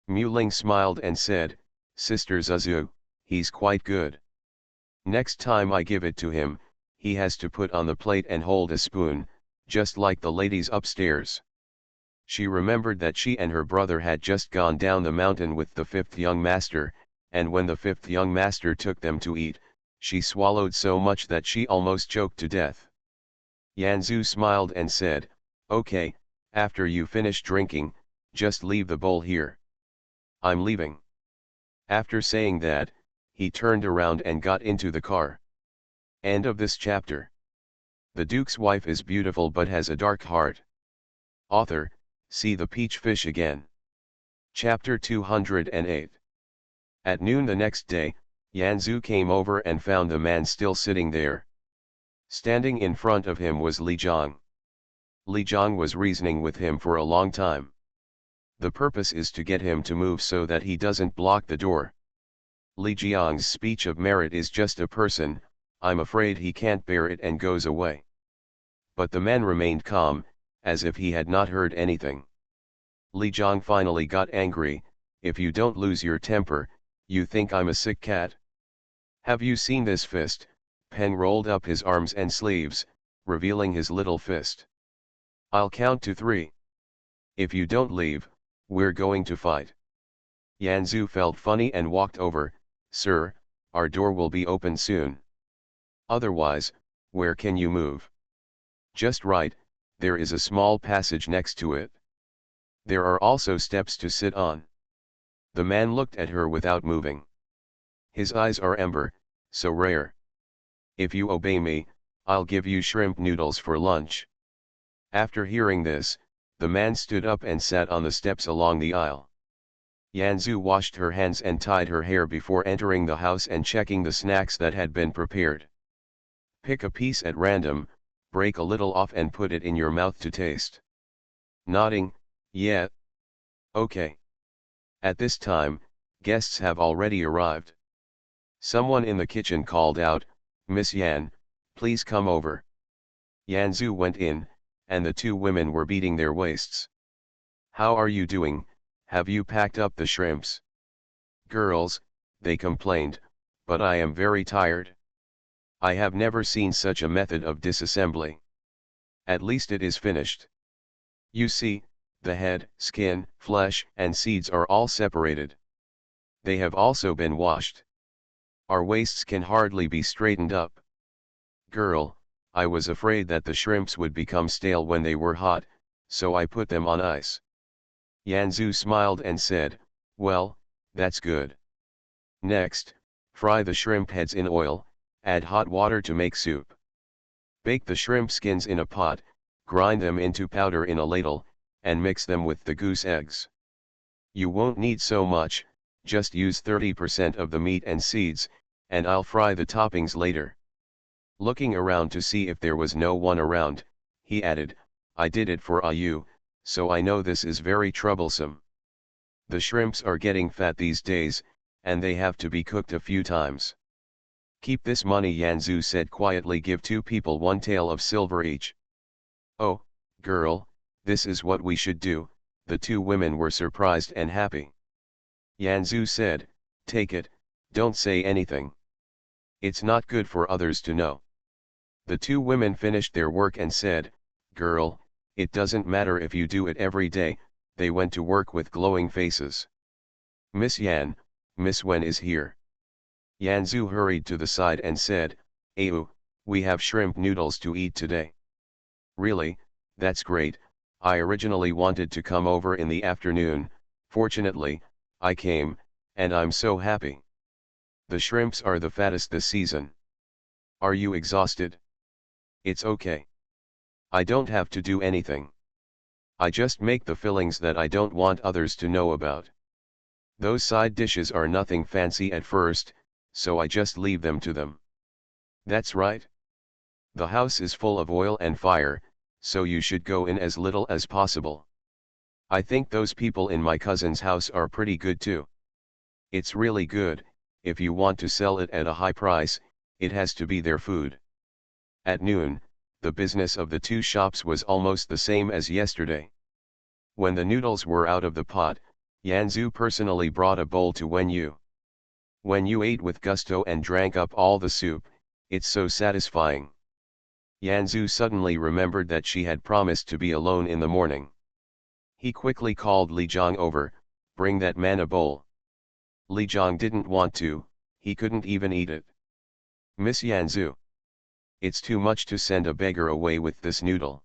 [SPEAKER 1] Muling smiled and said, "Sister Zuzu, he's quite good. Next time I give it to him, he has to put on the plate and hold a spoon, just like the ladies upstairs." She remembered that she and her brother had just gone down the mountain with the fifth young master, and when the fifth young master took them to eat, she swallowed so much that she almost choked to death. Yanzu smiled and said, "Okay, after you finish drinking, just leave the bowl here. I'm leaving." After saying that, he turned around and got into the car. End of this chapter. The Duke's wife is beautiful but has a dark heart. Author, see the peach fish again. Chapter 208. At noon the next day, Yanzu came over and found the man still sitting there. Standing in front of him was Li Zhang. Li Zhang was reasoning with him for a long time. The purpose is to get him to move so that he doesn't block the door. Li Jiang's speech of merit is just a person, "I'm afraid he can't bear it," and goes away. But the man remained calm, as if he had not heard anything. Li Jiang finally got angry, "If you don't lose your temper, you think I'm a sick cat? Have you seen this fist?" Peng rolled up his arms and sleeves, revealing his little fist. "I'll count to 3. If you don't leave, we're going to fight." Yanzu felt funny and walked over. "Sir, our door will be open soon. Otherwise, where can you move?" "Just right, there is a small passage next to it. There are also steps to sit on." The man looked at her without moving. His eyes are amber, so rare. "If you obey me, I'll give you shrimp noodles for lunch." After hearing this, the man stood up and sat on the steps along the aisle. Yanzu washed her hands and tied her hair before entering the house and checking the snacks that had been prepared. "Pick a piece at random, break a little off and put it in your mouth to taste." Nodding, "Yeah. Okay." At this time, guests have already arrived. Someone in the kitchen called out, "Miss Yan, please come over." Yanzu went in, and the two women were beating their waists. "How are you doing? Have you packed up the shrimps?" "Girls," they complained, "but I am very tired. I have never seen such a method of disassembly. At least it is finished. You see, the head, skin, flesh, and seeds are all separated. They have also been washed. Our waists can hardly be straightened up. Girl, I was afraid that the shrimps would become stale when they were hot, so I put them on ice." Yanzu smiled and said, "Well, that's good. Next, fry the shrimp heads in oil, add hot water to make soup. Bake the shrimp skins in a pot, grind them into powder in a ladle, and mix them with the goose eggs. You won't need so much, just use 30% of the meat and seeds, and I'll fry the toppings later." Looking around to see if there was no one around, he added, "I did it for Ayu, so I know this is very troublesome. The shrimps are getting fat these days, and they have to be cooked a few times. Keep this money," Yanzu said quietly. "Give 2 people 1 tael of silver each." "Oh, girl, this is what we should do." The 2 women were surprised and happy. Yanzu said, "Take it, don't say anything. It's not good for others to know." The 2 women finished their work and said, "Girl, it doesn't matter if you do it every day." They went to work with glowing faces. "Miss Yan, Miss Wen is here." Yanzu hurried to the side and said, "Ayu, we have shrimp noodles to eat today." "Really, that's great. I originally wanted to come over in the afternoon. Fortunately, I came, and I'm so happy. The shrimps are the fattest this season. Are you exhausted?" "It's okay. I don't have to do anything. I just make the fillings that I don't want others to know about. Those side dishes are nothing fancy at first, so I just leave them to them. That's right. The house is full of oil and fire, so you should go in as little as possible. I think those people in my cousin's house are pretty good too. It's really good. If you want to sell it at a high price, it has to be their food. At noon, the business of the two shops was almost the same as yesterday. When the noodles were out of the pot, Yanzu personally brought a bowl to Wen Yu. Wen Yu ate with gusto and drank up all the soup. It's so satisfying. Yanzu suddenly remembered that she had promised to be alone in the morning. He quickly called Li Zhang over, "Bring that man a bowl." Li Zhang didn't want to, he couldn't even eat it. "Miss Yanzu. It's too much to send a beggar away with this noodle.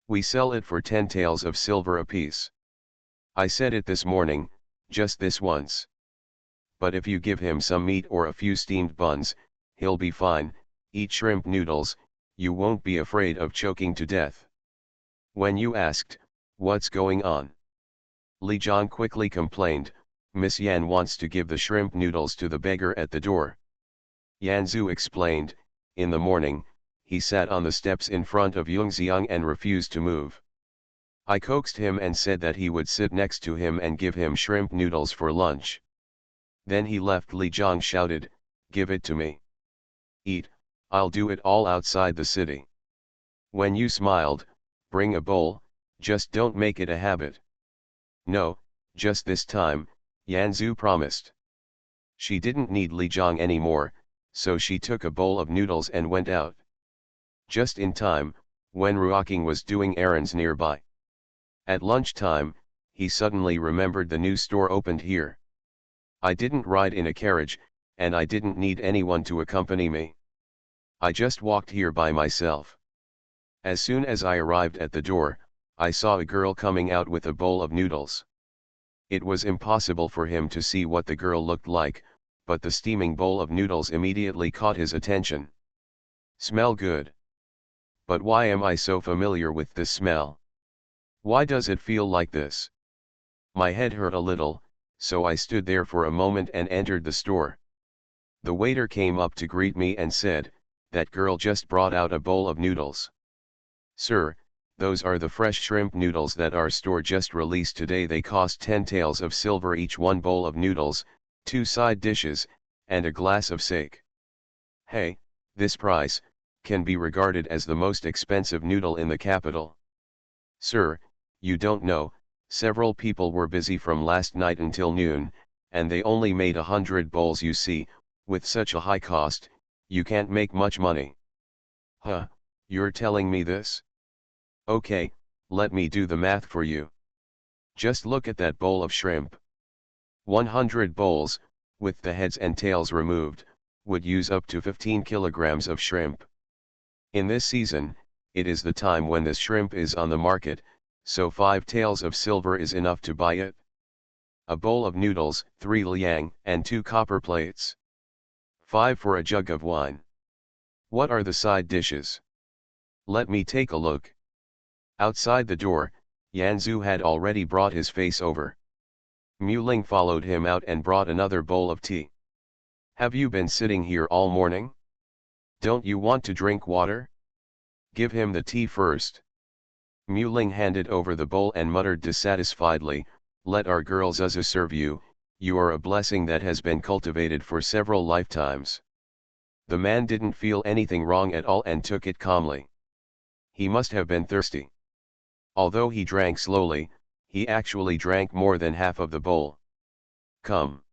[SPEAKER 1] We sell it for 10 taels of silver apiece. I said it this morning, just this once. But if you give him some meat or a few steamed buns, he'll be fine. Eat shrimp noodles, you won't be afraid of choking to death." When you asked, "What's going on?" Li Zhang quickly complained, "Miss Yan wants to give the shrimp noodles to the beggar at the door." Yanzu explained, "In the morning, he sat on the steps in front of Yungziang and refused to move. I coaxed him and said that he would sit next to him and give him shrimp noodles for lunch. Then he left." Li Zhang shouted, "Give it to me. Eat, I'll do it all outside the city." When you smiled, "Bring a bowl, just don't make it a habit." "No, just this time," Yanzu promised. She didn't need Li Zhang anymore, so she took a bowl of noodles and went out. Just in time, when Ruoking was doing errands nearby. At lunchtime, he suddenly remembered the new store opened here. "I didn't ride in a carriage, and I didn't need anyone to accompany me. I just walked here by myself." As soon as I arrived at the door, I saw a girl coming out with a bowl of noodles. It was impossible for him to see what the girl looked like, but the steaming bowl of noodles immediately caught his attention. "Smell good. But why am I so familiar with this smell? Why does it feel like this?" My head hurt a little, so I stood there for a moment and entered the store. The waiter came up to greet me and said, "That girl just brought out a bowl of noodles." "Sir, those are the fresh shrimp noodles that our store just released today. They cost 10 taels of silver each. One bowl of noodles, 2 side dishes, and a glass of sake. Hey, this price can be regarded as the most expensive noodle in the capital." "Sir, you don't know, several people were busy from last night until noon, and they only made 100 bowls. You see, with such a high cost, you can't make much money." "Huh, you're telling me this? Okay, let me do the math for you. Just look at that bowl of shrimp. 100 bowls, with the heads and tails removed, would use up to 15 kilograms of shrimp. In this season, it is the time when this shrimp is on the market, so 5 taels of silver is enough to buy it. A bowl of noodles, 3 liang, and 2 copper plates. 5 for a jug of wine. What are the side dishes? Let me take a look." Outside the door, Yanzu had already brought his face over. Mu Ling followed him out and brought another bowl of tea. "Have you been sitting here all morning? Don't you want to drink water? Give him the tea first." Mu Ling handed over the bowl and muttered dissatisfiedly, "Let our girl Zuzu serve you, you are a blessing that has been cultivated for several lifetimes." The man didn't feel anything wrong at all and took it calmly. He must have been thirsty. Although he drank slowly, he actually drank more than half of the bowl. "Come.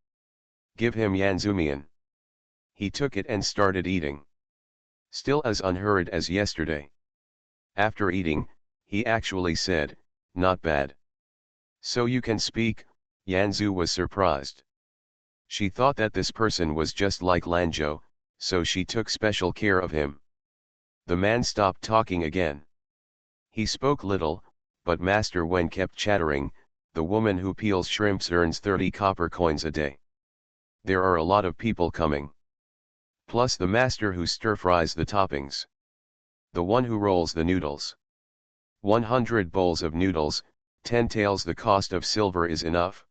[SPEAKER 1] Give him Yanzumian." He took it and started eating. Still as unhurried as yesterday. After eating, he actually said, "Not bad." "So you can speak?" Yanzu was surprised. She thought that this person was just like Lanzhou, so she took special care of him. The man stopped talking again. He spoke little, but Master Wen kept chattering, "The woman who peels shrimps earns 30 copper coins a day. There are a lot of people coming. Plus the master who stir-fries the toppings. The one who rolls the noodles. 100 bowls of noodles, 10 taels the cost of silver is enough.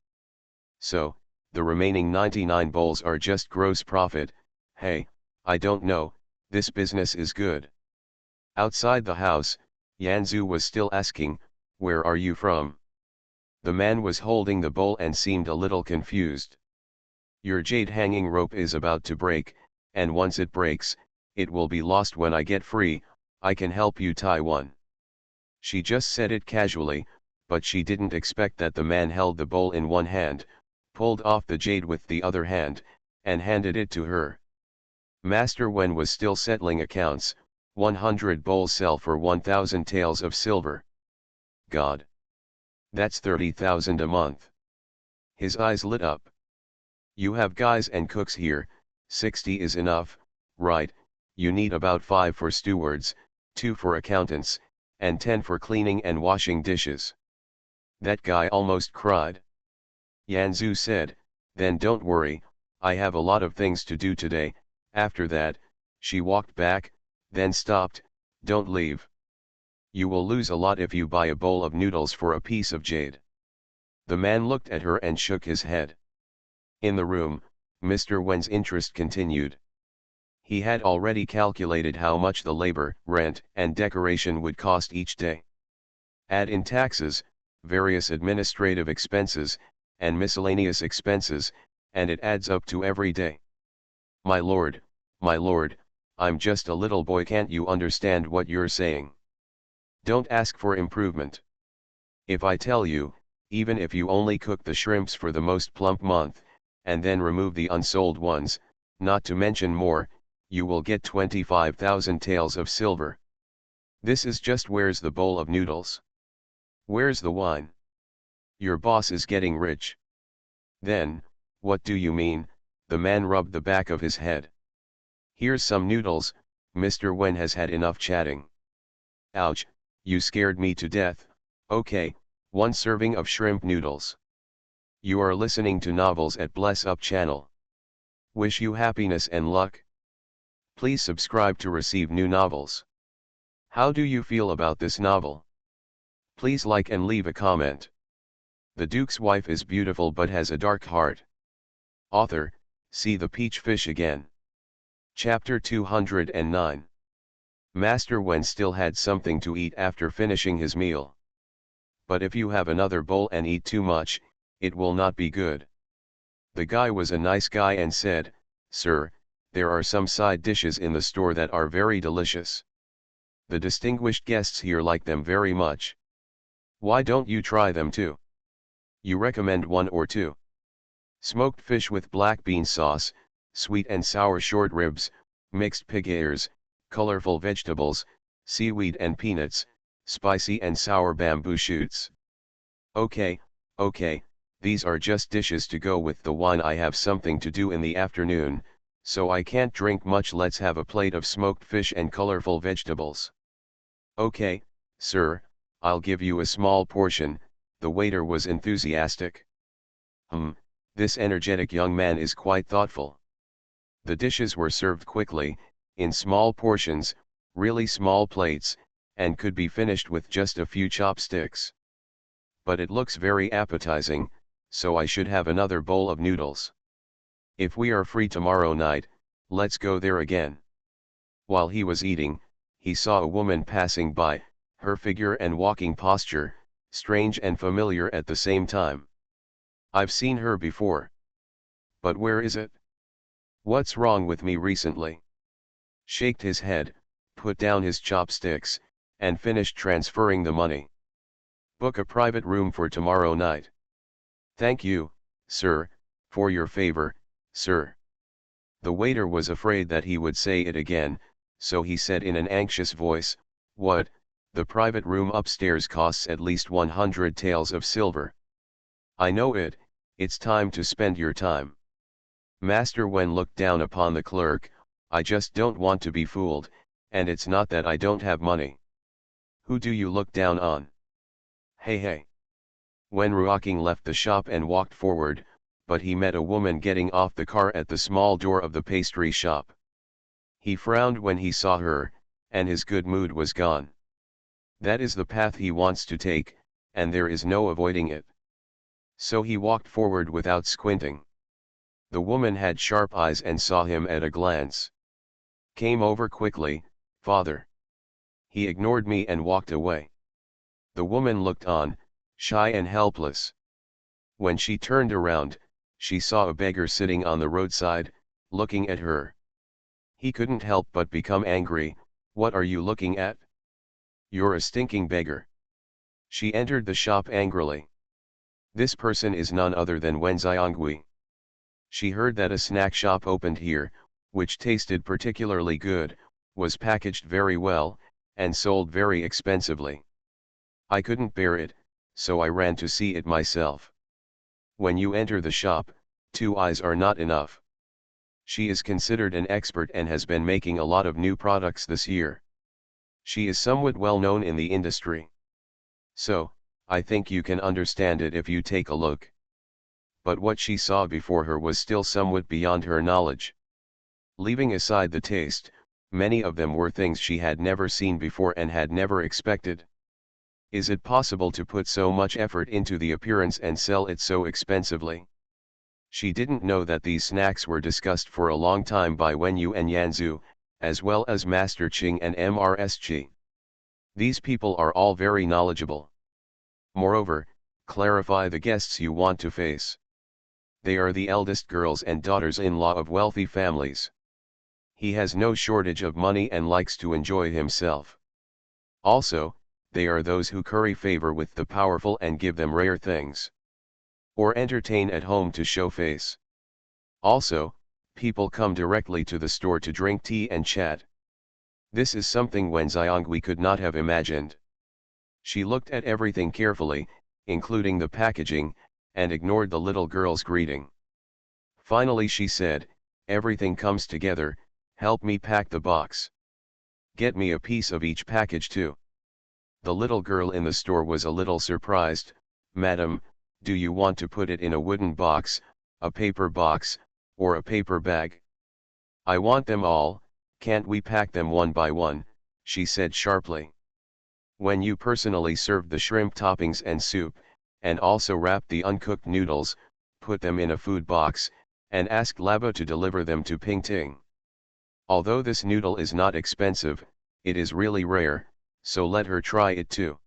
[SPEAKER 1] So, the remaining 99 bowls are just gross profit. Hey, I don't know, this business is good. Outside the house, Yanzu was still asking, where are you from? The man was holding the bowl and seemed a little confused. Your jade hanging rope is about to break, and once it breaks, it will be lost when I get free. I can help you tie one. She just said it casually, but she didn't expect that the man held the bowl in one hand, pulled off the jade with the other hand, and handed it to her. Master Wen was still settling accounts. 100 bowls sell for 1,000 taels of silver. God! That's 30,000 a month. His eyes lit up. You have guys and cooks here, 60 is enough, right? You need about 5 for stewards, 2 for accountants, and 10 for cleaning and washing dishes. That guy almost cried. Yanzu said, then don't worry, I have a lot of things to do today. After that, she walked back, then stopped, don't leave. You will lose a lot if you buy a bowl of noodles for a piece of jade. The man looked at her and shook his head. In the room, Mr. Wen's interest continued. He had already calculated how much the labor, rent, and decoration would cost each day. Add in taxes, various administrative expenses, and miscellaneous expenses, and it adds up to every day. My lord, I'm just a little boy, can't you understand what you're saying? Don't ask for improvement. If I tell you, even if you only cook the shrimps for the most plump month, and then remove the unsold ones, not to mention more, you will get 25,000 taels of silver. This is just where's the bowl of noodles? Where's the wine? Your boss is getting rich. Then, what do you mean? The man rubbed the back of his head. Here's some noodles, Mr. Wen has had enough chatting. Ouch, you scared me to death. Okay, 1 serving of shrimp noodles. You are listening to Novels at Bless Up channel. Wish you happiness and luck. Please subscribe to receive new novels. How do you feel about this novel? Please like and leave a comment. The Duke's wife is beautiful but has a dark heart. Author, see the peach fish again. Chapter 209. Master Wen still had something to eat after finishing his meal. But if you have another bowl and eat too much, it will not be good. The guy was a nice guy and said, Sir, there are some side dishes in the store that are very delicious. The distinguished guests here like them very much. Why don't you try them too? You recommend 1 or 2. Smoked fish with black bean sauce, sweet and sour short ribs, mixed pig ears, colorful vegetables, seaweed and peanuts, spicy and sour bamboo shoots. Okay, these are just dishes to go with the wine. I have something to do in the afternoon, so I can't drink much. Let's have a plate of smoked fish and colorful vegetables. Okay, sir, I'll give you a small portion. The waiter was enthusiastic. This energetic young man is quite thoughtful. The dishes were served quickly, in small portions, really small plates, and could be finished with just a few chopsticks. But it looks very appetizing, so I should have another bowl of noodles. If we are free tomorrow night, let's go there again. While he was eating, he saw a woman passing by, her figure and walking posture, strange and familiar at the same time. I've seen her before. But where is it? What's wrong with me recently? Shaked his head, put down his chopsticks, and finished transferring the money. Book a private room for tomorrow night. Thank you, sir, for your favor, sir. The waiter was afraid that he would say it again, so he said in an anxious voice, What? The private room upstairs costs at least 100 taels of silver. I know it, it's time to spend your time. Master Wen looked down upon the clerk. I just don't want to be fooled, and it's not that I don't have money. Who do you look down on? Hey. Wen Ruoking left the shop and walked forward, but he met a woman getting off the car at the small door of the pastry shop. He frowned when he saw her, and his good mood was gone. That is the path he wants to take, and there is no avoiding it. So he walked forward without squinting. The woman had sharp eyes and saw him at a glance. Came over quickly, "Father." He ignored me and walked away. The woman looked on, shy and helpless. When she turned around, she saw a beggar sitting on the roadside, looking at her. He couldn't help but become angry. "What are you looking at? You're a stinking beggar." She entered the shop angrily. This person is none other than Wen Xiangui. She heard that a snack shop opened here, which tasted particularly good, was packaged very well, and sold very expensively. I couldn't bear it, so I ran to see it myself. When you enter the shop, 2 eyes are not enough. She is considered an expert and has been making a lot of new products this year. She is somewhat well known in the industry. So, I think you can understand it if you take a look. But what she saw before her was still somewhat beyond her knowledge. Leaving aside the taste, many of them were things she had never seen before and had never expected. Is it possible to put so much effort into the appearance and sell it so expensively? She didn't know that these snacks were discussed for a long time by Wen Yu and Yanzu, as well as Master Qing and MRSG. These people are all very knowledgeable. Moreover, clarify the guests you want to face. They are the eldest girls and daughters-in-law of wealthy families. He has no shortage of money and likes to enjoy himself. Also, they are those who curry favor with the powerful and give them rare things. Or entertain at home to show face. Also, people come directly to the store to drink tea and chat. This is something Wen Xiangui could not have imagined. She looked at everything carefully, including the packaging, and ignored the little girl's greeting. Finally she said, "Everything comes together, help me pack the box. Get me a piece of each package too." The little girl in the store was a little surprised. "Madam, do you want to put it in a wooden box, a paper box, or a paper bag?" "I want them all, can't we pack them one by one?" she said sharply. When you personally served the shrimp toppings and soup, and also wrapped the uncooked noodles, put them in a food box, and asked Labo to deliver them to Pingting. Although this noodle is not expensive, it is really rare, so let her try it too.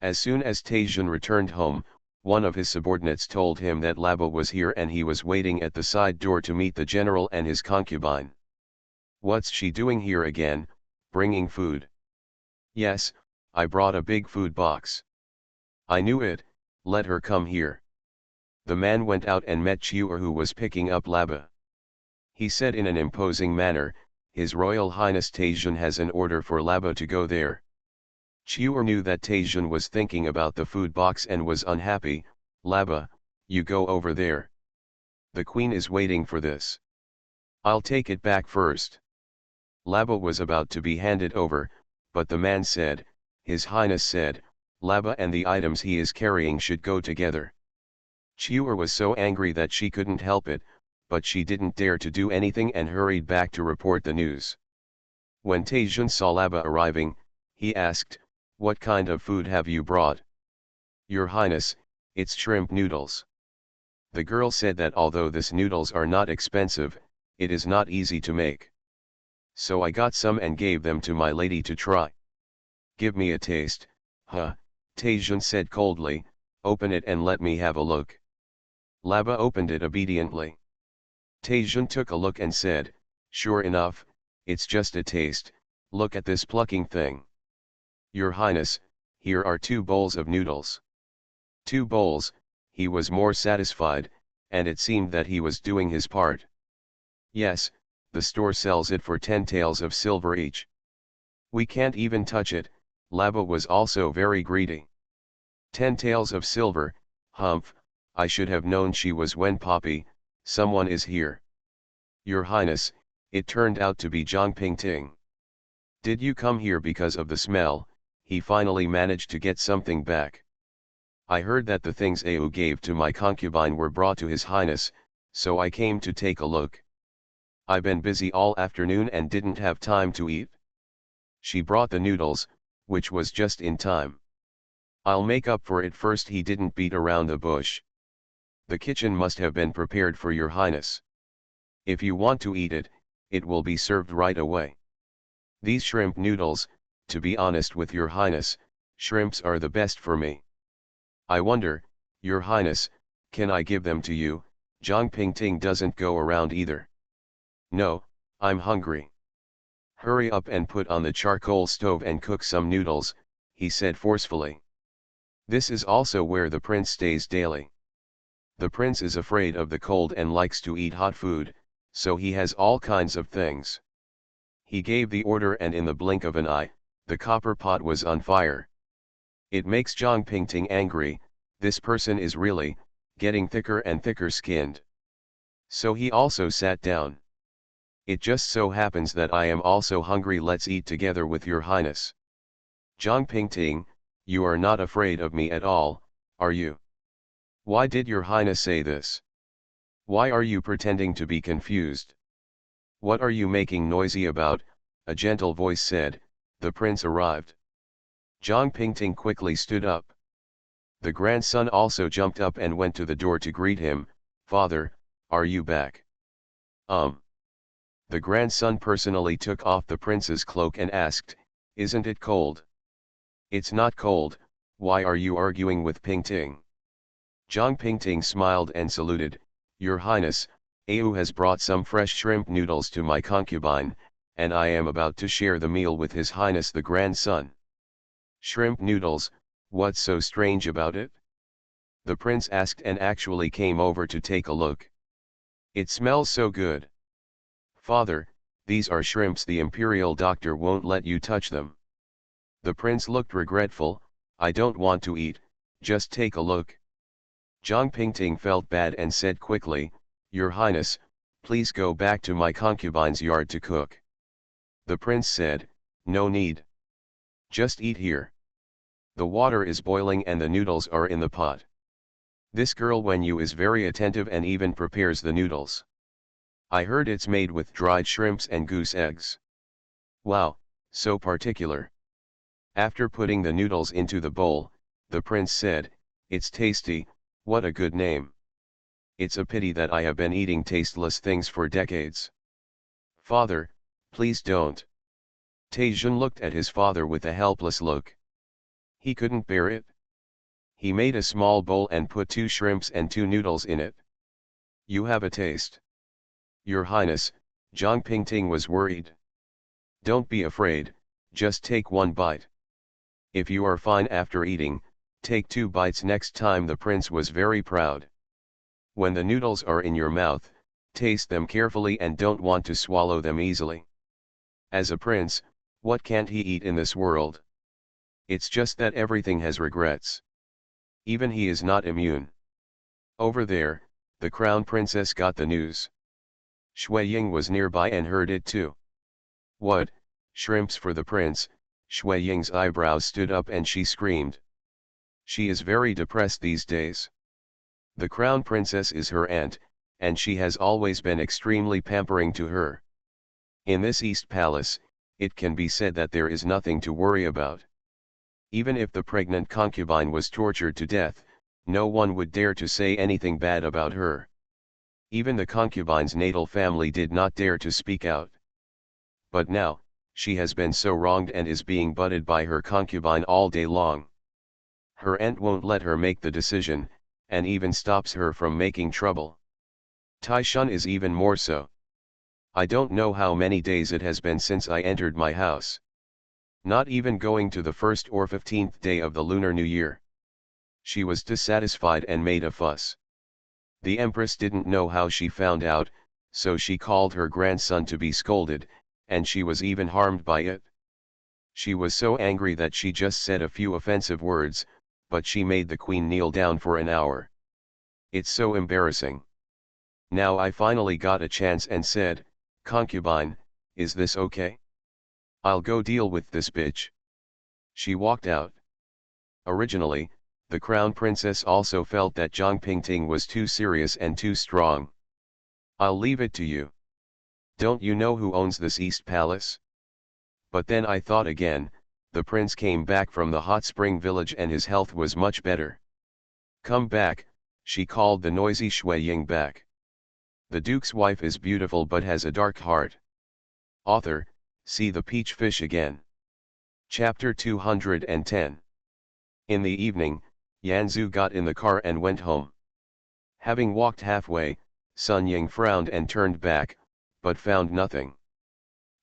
[SPEAKER 1] As soon as Taijun returned home, one of his subordinates told him that Labo was here and he was waiting at the side door to meet the general and his concubine. "What's she doing here again, bringing food?" "Yes, I brought a big food box." "I knew it, let her come here." The man went out and met Chiu'er, who was picking up Laba. He said in an imposing manner, "His Royal Highness Taijun has an order for Laba to go there." Chiu'er knew that Taijun was thinking about the food box and was unhappy. "Laba, you go over there. The queen is waiting for this. I'll take it back first." Laba was about to be handed over, but the man said, "His Highness said, Laba and the items he is carrying should go together." Chiu'er was so angry that she couldn't help it, but she didn't dare to do anything and hurried back to report the news. When Taijun saw Laba arriving, he asked, "What kind of food have you brought?" "Your Highness, it's shrimp noodles." The girl said that although these noodles are not expensive, it is not easy to make. "So I got some and gave them to my lady to try." "Give me a taste." "Huh," Taijun said coldly, "open it and let me have a look." Laba opened it obediently. Taijun took a look and said, "Sure enough, it's just a taste, look at this plucking thing." "Your Highness, here are 2 bowls of noodles." 2 bowls, he was more satisfied, and it seemed that he was doing his part. "Yes, the store sells it for 10 taels of silver each. We can't even touch it." Laba was also very greedy. 10 taels of silver, humph, I should have known she was Wen Poppy. Someone is here. "Your Highness, it turned out to be Zhang Pingting. Did you come here because of the smell?" He finally managed to get something back. "I heard that the things Au gave to my concubine were brought to His Highness, so I came to take a look. I've been busy all afternoon and didn't have time to eat." She brought the noodles, which was just in time. I'll make up for it first, he didn't beat around the bush. The kitchen must have been prepared for your highness. If you want to eat it, it will be served right away. These shrimp noodles, to be honest with your highness, shrimps are the best for me. I wonder, your highness, can I give them to you? Zhang Pingting doesn't go around either. No, I'm hungry. Hurry up and put on the charcoal stove and cook some noodles, he said forcefully. This is also where the prince stays daily. The prince is afraid of the cold and likes to eat hot food, so he has all kinds of things. He gave the order and in the blink of an eye, the copper pot was on fire. It makes Zhang Pingting angry, this person is really, getting thicker and thicker skinned. So he also sat down. It just so happens that I am also hungry, let's eat together with your highness. Zhang Pingting, you are not afraid of me at all, are you? Why did your highness say this? Why are you pretending to be confused? What are you making noisy about? A gentle voice said. The prince arrived. Zhang Pingting quickly stood up. The grandson also jumped up and went to the door to greet him. Father, are you back? The grandson personally took off the prince's cloak and asked, isn't it cold? It's not cold, why are you arguing with Pingting? Zhang Pingting smiled and saluted, Your Highness, Au has brought some fresh shrimp noodles to my concubine, and I am about to share the meal with His Highness the grandson. Shrimp noodles, what's so strange about it? The prince asked and actually came over to take a look. It smells so good. Father, these are shrimps, the imperial doctor won't let you touch them. The prince looked regretful, I don't want to eat, just take a look. Zhang Pingting felt bad and said quickly, Your Highness, please go back to my concubine's yard to cook. The prince said, no need. Just eat here. The water is boiling and the noodles are in the pot. This girl Wenyu is very attentive and even prepares the noodles. I heard it's made with dried shrimps and goose eggs. Wow, so particular. After putting the noodles into the bowl, the prince said, it's tasty, what a good name. It's a pity that I have been eating tasteless things for decades. Father, please don't. Taejun looked at his father with a helpless look. He couldn't bear it. He made a small bowl and put 2 shrimps and 2 noodles in it. You have a taste. Your Highness, Zhang Pingting was worried. Don't be afraid, just take 1 bite. If you are fine after eating, take 2 bites next time. The prince was very proud. When the noodles are in your mouth, taste them carefully and don't want to swallow them easily. As a prince, what can't he eat in this world? It's just that everything has regrets. Even he is not immune. Over there, the crown princess got the news. Shui Ying was nearby and heard it too. What, shrimps for the prince? Shui Ying's eyebrows stood up and she screamed. She is very depressed these days. The crown princess is her aunt, and she has always been extremely pampering to her. In this East Palace, it can be said that there is nothing to worry about. Even if the pregnant concubine was tortured to death, no one would dare to say anything bad about her. Even the concubine's natal family did not dare to speak out. But now, she has been so wronged and is being butted by her concubine all day long. Her aunt won't let her make the decision, and even stops her from making trouble. Taishun is even more so. I don't know how many days it has been since I entered my house. Not even going to the 1st or 15th day of the Lunar New Year. She was dissatisfied and made a fuss. The Empress didn't know how she found out, so she called her grandson to be scolded, and she was even harmed by it. She was so angry that she just said a few offensive words, but she made the queen kneel down for an hour. It's so embarrassing. Now I finally got a chance and said, concubine, is this okay? I'll go deal with this bitch. She walked out. Originally, the crown princess also felt that Zhang Pingting was too serious and too strong. I'll leave it to you. Don't you know who owns this East Palace? But then I thought again, the prince came back from the hot spring village and his health was much better. "Come back," she called the noisy Shui Ying back. "The duke's wife is beautiful but has a dark heart." Author, see the peach fish again. Chapter 210. In the evening, Yanzu got in the car and went home. Having walked halfway, Sun Ying frowned and turned back, but found nothing.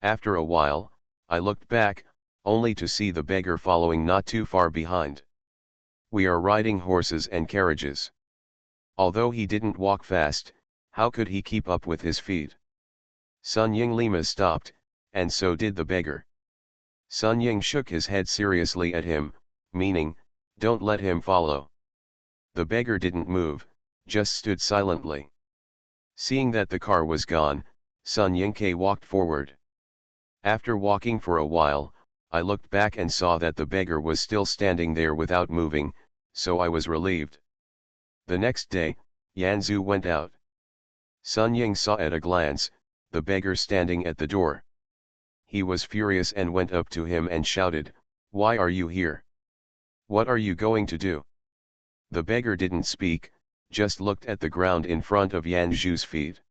[SPEAKER 1] After a while, I looked back, only to see the beggar following not too far behind. We are riding horses and carriages. Although he didn't walk fast, how could he keep up with his feet? Sun Ying Lima stopped, and so did the beggar. Sun Ying shook his head seriously at him, meaning, don't let him follow. The beggar didn't move, just stood silently. Seeing that the car was gone, Sun Yingke walked forward. After walking for a while, I looked back and saw that the beggar was still standing there without moving, so I was relieved. The next day, Yanzu went out. Sun Ying saw at a glance, the beggar standing at the door. He was furious and went up to him and shouted, "Why are you here? What are you going to do?" The beggar didn't speak, just looked at the ground in front of Yanzu's feet.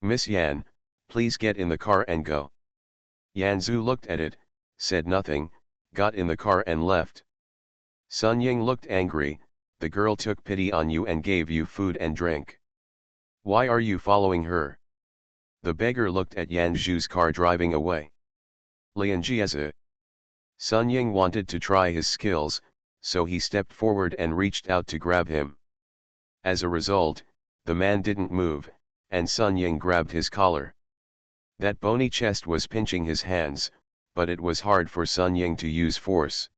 [SPEAKER 1] "Miss Yan, please get in the car and go." Yanzu looked at it, said nothing, got in the car and left. Sun Ying looked angry. "The girl took pity on you and gave you food and drink. Why are you following her?" The beggar looked at Yanzu's car driving away. Lianjieze. Sun Ying wanted to try his skills, so he stepped forward and reached out to grab him. As a result, the man didn't move, and Sun Ying grabbed his collar. That bony chest was pinching his hands, but it was hard for Sun Ying to use force.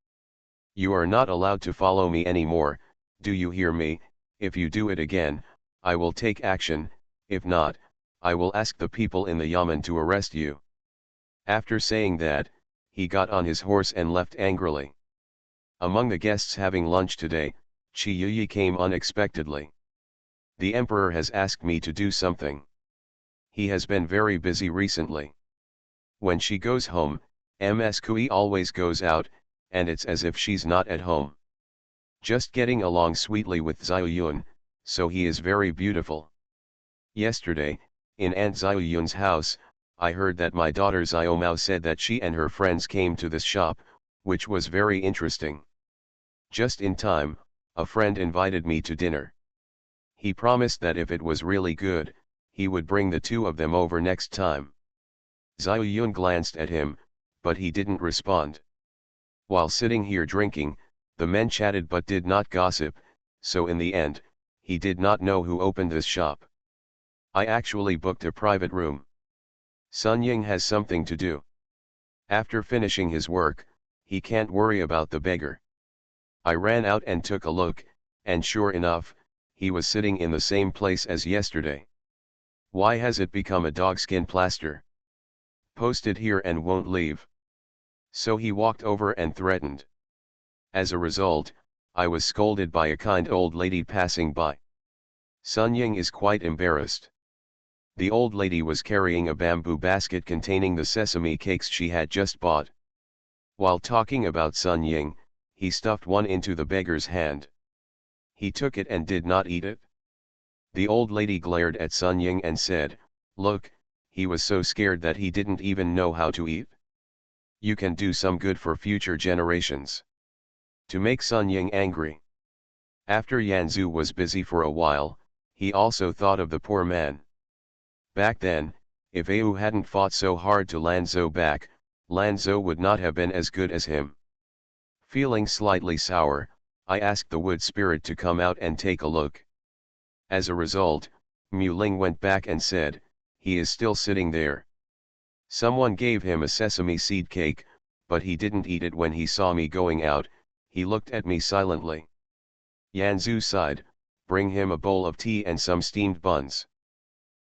[SPEAKER 1] "You are not allowed to follow me anymore, do you hear me? If you do it again, I will take action, if not, I will ask the people in the yamen to arrest you." After saying that, he got on his horse and left angrily. Among the guests having lunch today, Qi Yuyi came unexpectedly. "The emperor has asked me to do something. He has been very busy recently. When she goes home, Ms. Kui always goes out, and it's as if she's not at home. Just getting along sweetly with Xiaoyun, so he is very beautiful. Yesterday, in Aunt Xiaoyun's house, I heard that my daughter Xiaomao said that she and her friends came to this shop, which was very interesting. Just in time, a friend invited me to dinner. He promised that if it was really good, he would bring the two of them over next time." Xiaoyun glanced at him, but he didn't respond. While sitting here drinking, the men chatted but did not gossip, so in the end, he did not know who opened this shop. "I actually booked a private room. Sun Ying has something to do. After finishing his work, he can't worry about the beggar." I ran out and took a look, and sure enough, he was sitting in the same place as yesterday. Why has it become a dogskin plaster? Posted here and won't leave. So he walked over and threatened. As a result, I was scolded by a kind old lady passing by. Sun Ying is quite embarrassed. The old lady was carrying a bamboo basket containing the sesame cakes she had just bought. While talking about Sun Ying, he stuffed one into the beggar's hand. He took it and did not eat it. The old lady glared at Sun Ying and said, "Look, he was so scared that he didn't even know how to eat. You can do some good for future generations." To make Sun Ying angry. After Yanzu was busy for a while, he also thought of the poor man. Back then, if Au hadn't fought so hard to land Zhou back, Lan Zhou would not have been as good as him. Feeling slightly sour, I asked the wood spirit to come out and take a look. As a result, Mu Ling went back and said, "He is still sitting there." Someone gave him a sesame seed cake, but he didn't eat it. When he saw me going out, he looked at me silently. Yanzu sighed, "Bring him a bowl of tea and some steamed buns."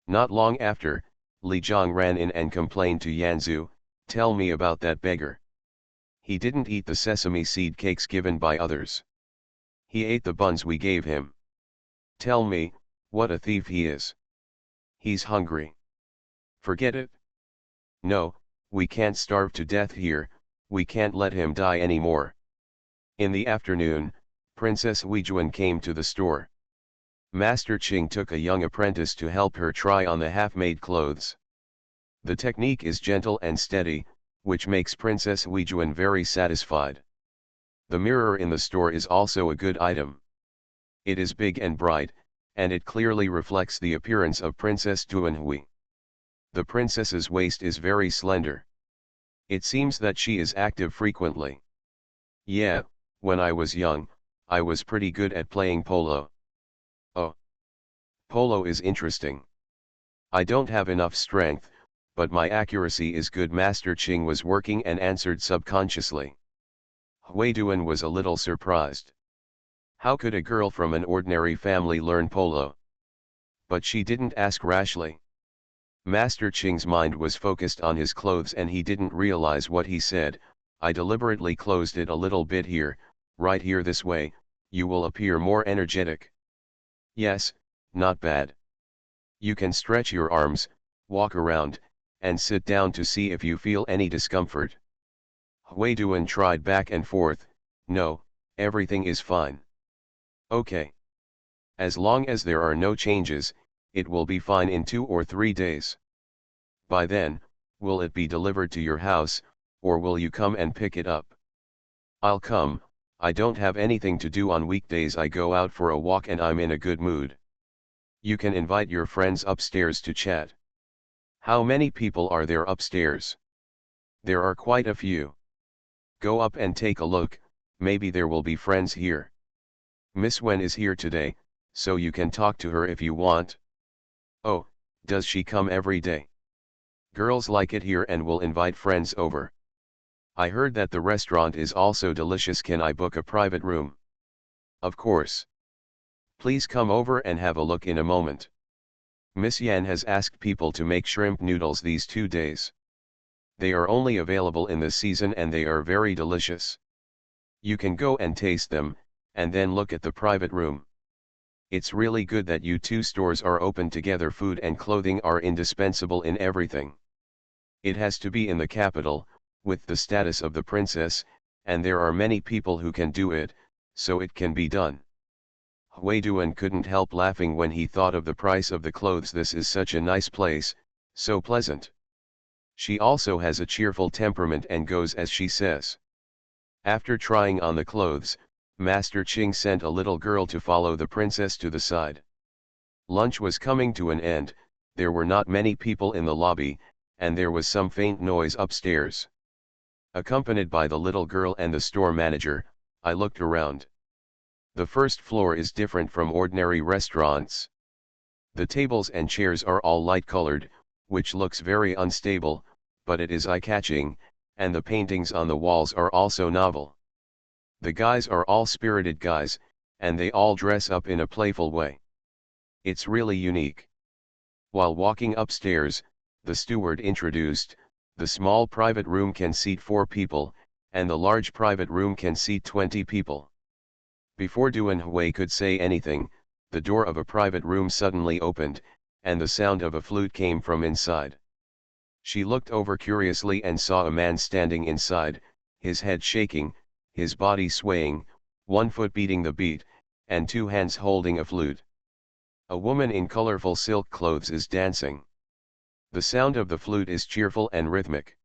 [SPEAKER 1] Not long after, Li Zhang ran in and complained to Yanzu, "Tell me about that beggar. He didn't eat the sesame seed cakes given by others. He ate the buns we gave him. Tell me, what a thief he is. He's hungry. Forget it. No, we can't starve to death here, We can't let him die anymore. In the afternoon, Princess Weijun came to the store. Master Ching took a young apprentice to help her try on the half-made clothes. The technique is gentle and steady, which makes Princess Weijun very satisfied. The mirror in the store is also a good item. It is big and bright, and it clearly reflects the appearance of Princess Duanhui. The princess's waist is very slender. It seems that she is active frequently. Yeah, when I was young, I was pretty good at playing polo. Oh. Polo is interesting. I don't have enough strength, but my accuracy is good. Master Ching was working and answered subconsciously. Hui Duan was a little surprised. How could a girl from an ordinary family learn polo? But she didn't ask rashly. Master Ching's mind was focused on his clothes and he didn't realize what he said. I deliberately closed it a little bit here, right here this way, you will appear more energetic. Yes, not bad. You can stretch your arms, walk around, and sit down to see if you feel any discomfort. Hui Duan tried back and forth. No, everything is fine. Okay. As long as there are no changes, it will be fine in 2 or 3 days. By then, will it be delivered to your house, or will you come and pick it up? I'll come. I don't have anything to do on weekdays. I go out for a walk and I'm in a good mood. You can invite your friends upstairs to chat. How many people are there upstairs? There are quite a few. Go up and take a look, maybe there will be friends here. Miss Wen is here today, so you can talk to her if you want. Oh, does she come every day? Girls like it here and will invite friends over. I heard that the restaurant is also delicious. Can I book a private room? Of course. Please come over and have a look in a moment. Miss Yan has asked people to make shrimp noodles these 2 days. They are only available in this season and they are very delicious. You can go and taste them, and then look at the private room. It's really good that you two stores are open together. Food and clothing are indispensable in everything. It has to be in the capital, with the status of the princess, and there are many people who can do it, so it can be done. Hui Duan couldn't help laughing when he thought of the price of the clothes. This is such a nice place, so pleasant. She also has a cheerful temperament and goes as she says. After trying on the clothes, Master Ching sent a little girl to follow the princess to the side. Lunch was coming to an end, there were not many people in the lobby, and there was some faint noise upstairs. Accompanied by the little girl and the store manager, I looked around. The first floor is different from ordinary restaurants. The tables and chairs are all light-colored, which looks very unstable, but it is eye-catching, and the paintings on the walls are also novel. The guys are all spirited guys, and they all dress up in a playful way. It's really unique. While walking upstairs, the steward introduced, the small private room can seat 4 people, and the large private room can seat 20 people. Before Duan Hui could say anything, the door of a private room suddenly opened, and the sound of a flute came from inside. She looked over curiously and saw a man standing inside, his head shaking, his body swaying, 1 foot beating the beat, and 2 hands holding a flute. A woman in colorful silk clothes is dancing. The sound of the flute is cheerful and rhythmic.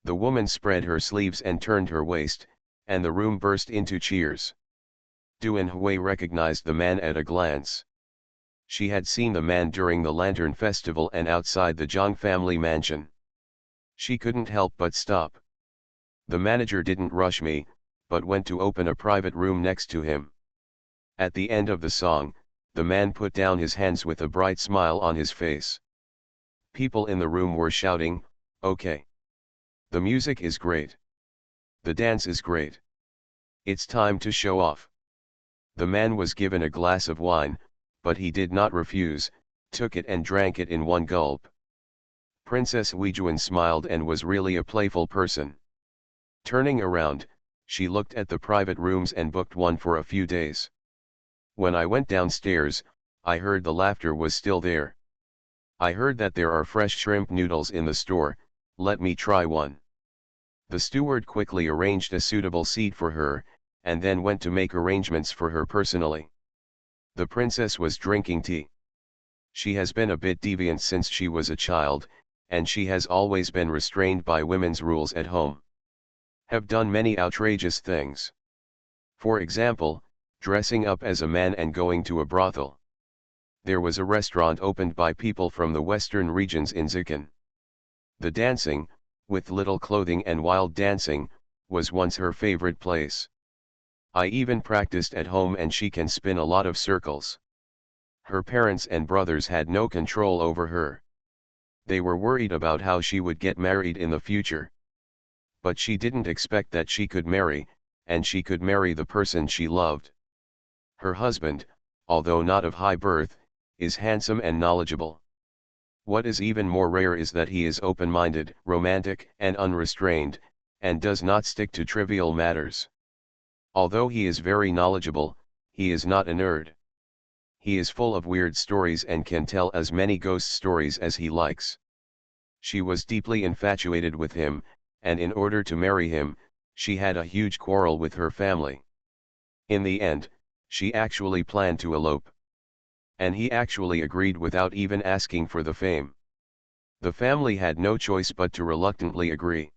[SPEAKER 1] The woman spread her sleeves and turned her waist, and the room burst into cheers. Duan Hui recognized the man at a glance. She had seen the man during the Lantern Festival and outside the Zhang family mansion. She couldn't help but stop. The manager didn't rush me, but went to open a private room next to him. At the end of the song, the man put down his hands with a bright smile on his face. People in the room were shouting, "Okay. The music is great. The dance is great. It's time to show off." The man was given a glass of wine, but he did not refuse, took it and drank it in 1 gulp. Princess Weijun smiled and was really a playful person. Turning around, she looked at the private rooms and booked one for a few days. When I went downstairs, I heard the laughter was still there. I heard that there are fresh shrimp noodles in the store, let me try one. The steward quickly arranged a suitable seat for her, and then went to make arrangements for her personally. The princess was drinking tea. She has been a bit deviant since she was a child, and she has always been restrained by women's rules at home. Have done many outrageous things. For example, dressing up as a man and going to a brothel. There was a restaurant opened by people from the western regions in Zikin. The dancing, with little clothing and wild dancing, was once her favorite place. I even practiced at home and she can spin a lot of circles. Her parents and brothers had no control over her. They were worried about how she would get married in the future. But she didn't expect that she could marry, and she could marry the person she loved. Her husband, although not of high birth, is handsome and knowledgeable. What is even more rare is that he is open-minded, romantic, and unrestrained, and does not stick to trivial matters. Although he is very knowledgeable, he is not a nerd. He is full of weird stories and can tell as many ghost stories as he likes. She was deeply infatuated with him, and in order to marry him, she had a huge quarrel with her family. In the end, she actually planned to elope. And he actually agreed without even asking for the fame. The family had no choice but to reluctantly agree.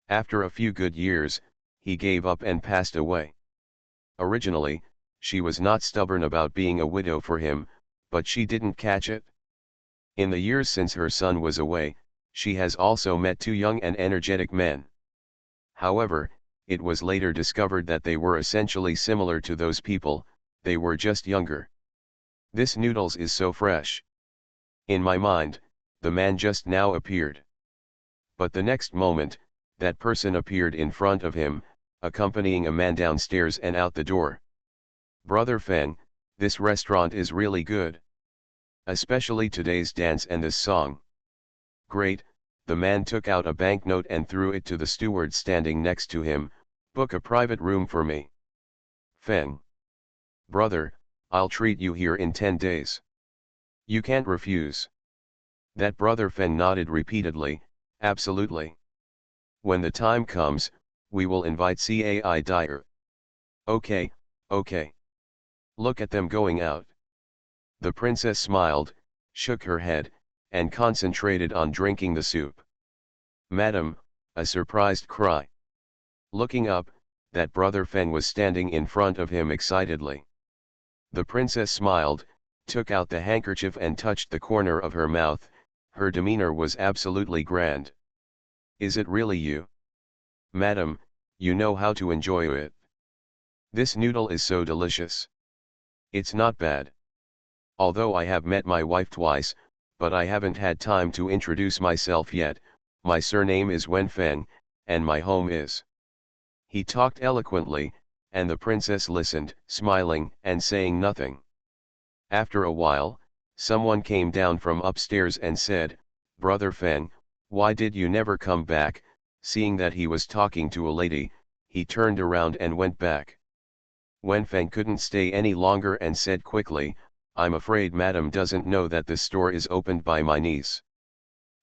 [SPEAKER 1] After a few good years, he gave up and passed away. Originally, she was not stubborn about being a widow for him, but she didn't catch it. In the years since her son was away, she has also met two young and energetic men. However, it was later discovered that they were essentially similar to those people, they were just younger. This noodles is so fresh. In my mind, the man just now appeared. But the next moment, that person appeared in front of him, accompanying a man downstairs and out the door. Brother Feng, this restaurant is really good. Especially today's dance and this song. Great, the man took out a banknote and threw it to the steward standing next to him, book a private room for me. Feng. Brother, I'll treat you here in 10 days. You can't refuse. That brother Feng nodded repeatedly, absolutely. When the time comes, we will invite Cai Dyer. Okay, okay. Look at them going out. The princess smiled, shook her head, and concentrated on drinking the soup. Madam, a surprised cry. Looking up, that brother Feng was standing in front of him excitedly. The princess smiled, took out the handkerchief and touched the corner of her mouth. Her demeanor was absolutely grand. Is it really you? Madam, you know how to enjoy it. This noodle is so delicious. It's not bad. Although I have met my wife twice, but I haven't had time to introduce myself yet. My surname is Wen Feng, and my home is. He talked eloquently, and the princess listened, smiling and saying nothing. After a while, someone came down from upstairs and said, Brother Feng, why did you never come back? Seeing that he was talking to a lady, he turned around and went back. Wen Feng couldn't stay any longer and said quickly, I'm afraid madam doesn't know that this store is opened by my niece.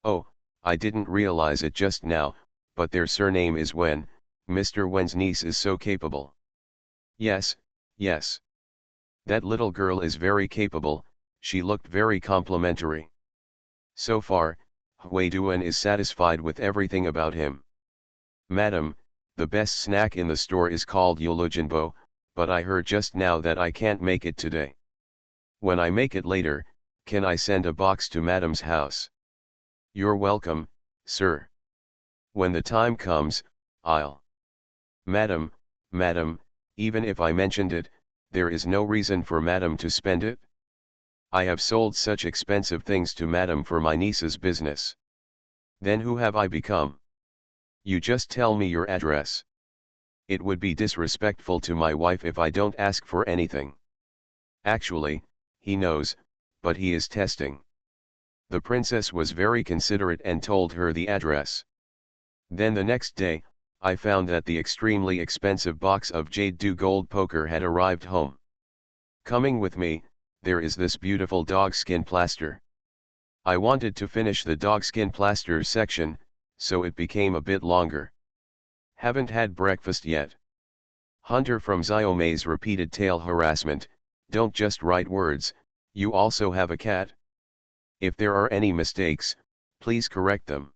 [SPEAKER 1] Oh, I didn't realize it just now, but their surname is Wen. Mr. Wen's niece is so capable. Yes, yes. That little girl is very capable, she looked very complimentary. So far, Hui Duan is satisfied with everything about him. Madam, the best snack in the store is called Yulujinbo, but I heard just now that I can't make it today. When I make it later, can I send a box to madam's house? You're welcome, sir. When the time comes, I'll. Madam, even if I mentioned it, there is no reason for madam to spend it. I have sold such expensive things to madam for my niece's business. Then who have I become? You just tell me your address. It would be disrespectful to my wife if I don't ask for anything. Actually, he knows, but he is testing. The princess was very considerate and told her the address. Then the next day, I found that the extremely expensive box of jade do gold poker had arrived home. Coming with me, there is this beautiful dogskin plaster. I wanted to finish the dogskin plaster section, so it became a bit longer. Haven't had breakfast yet. Hunter from Xiome's repeated tail harassment, don't just write words, you also have a cat? If there are any mistakes, please correct them.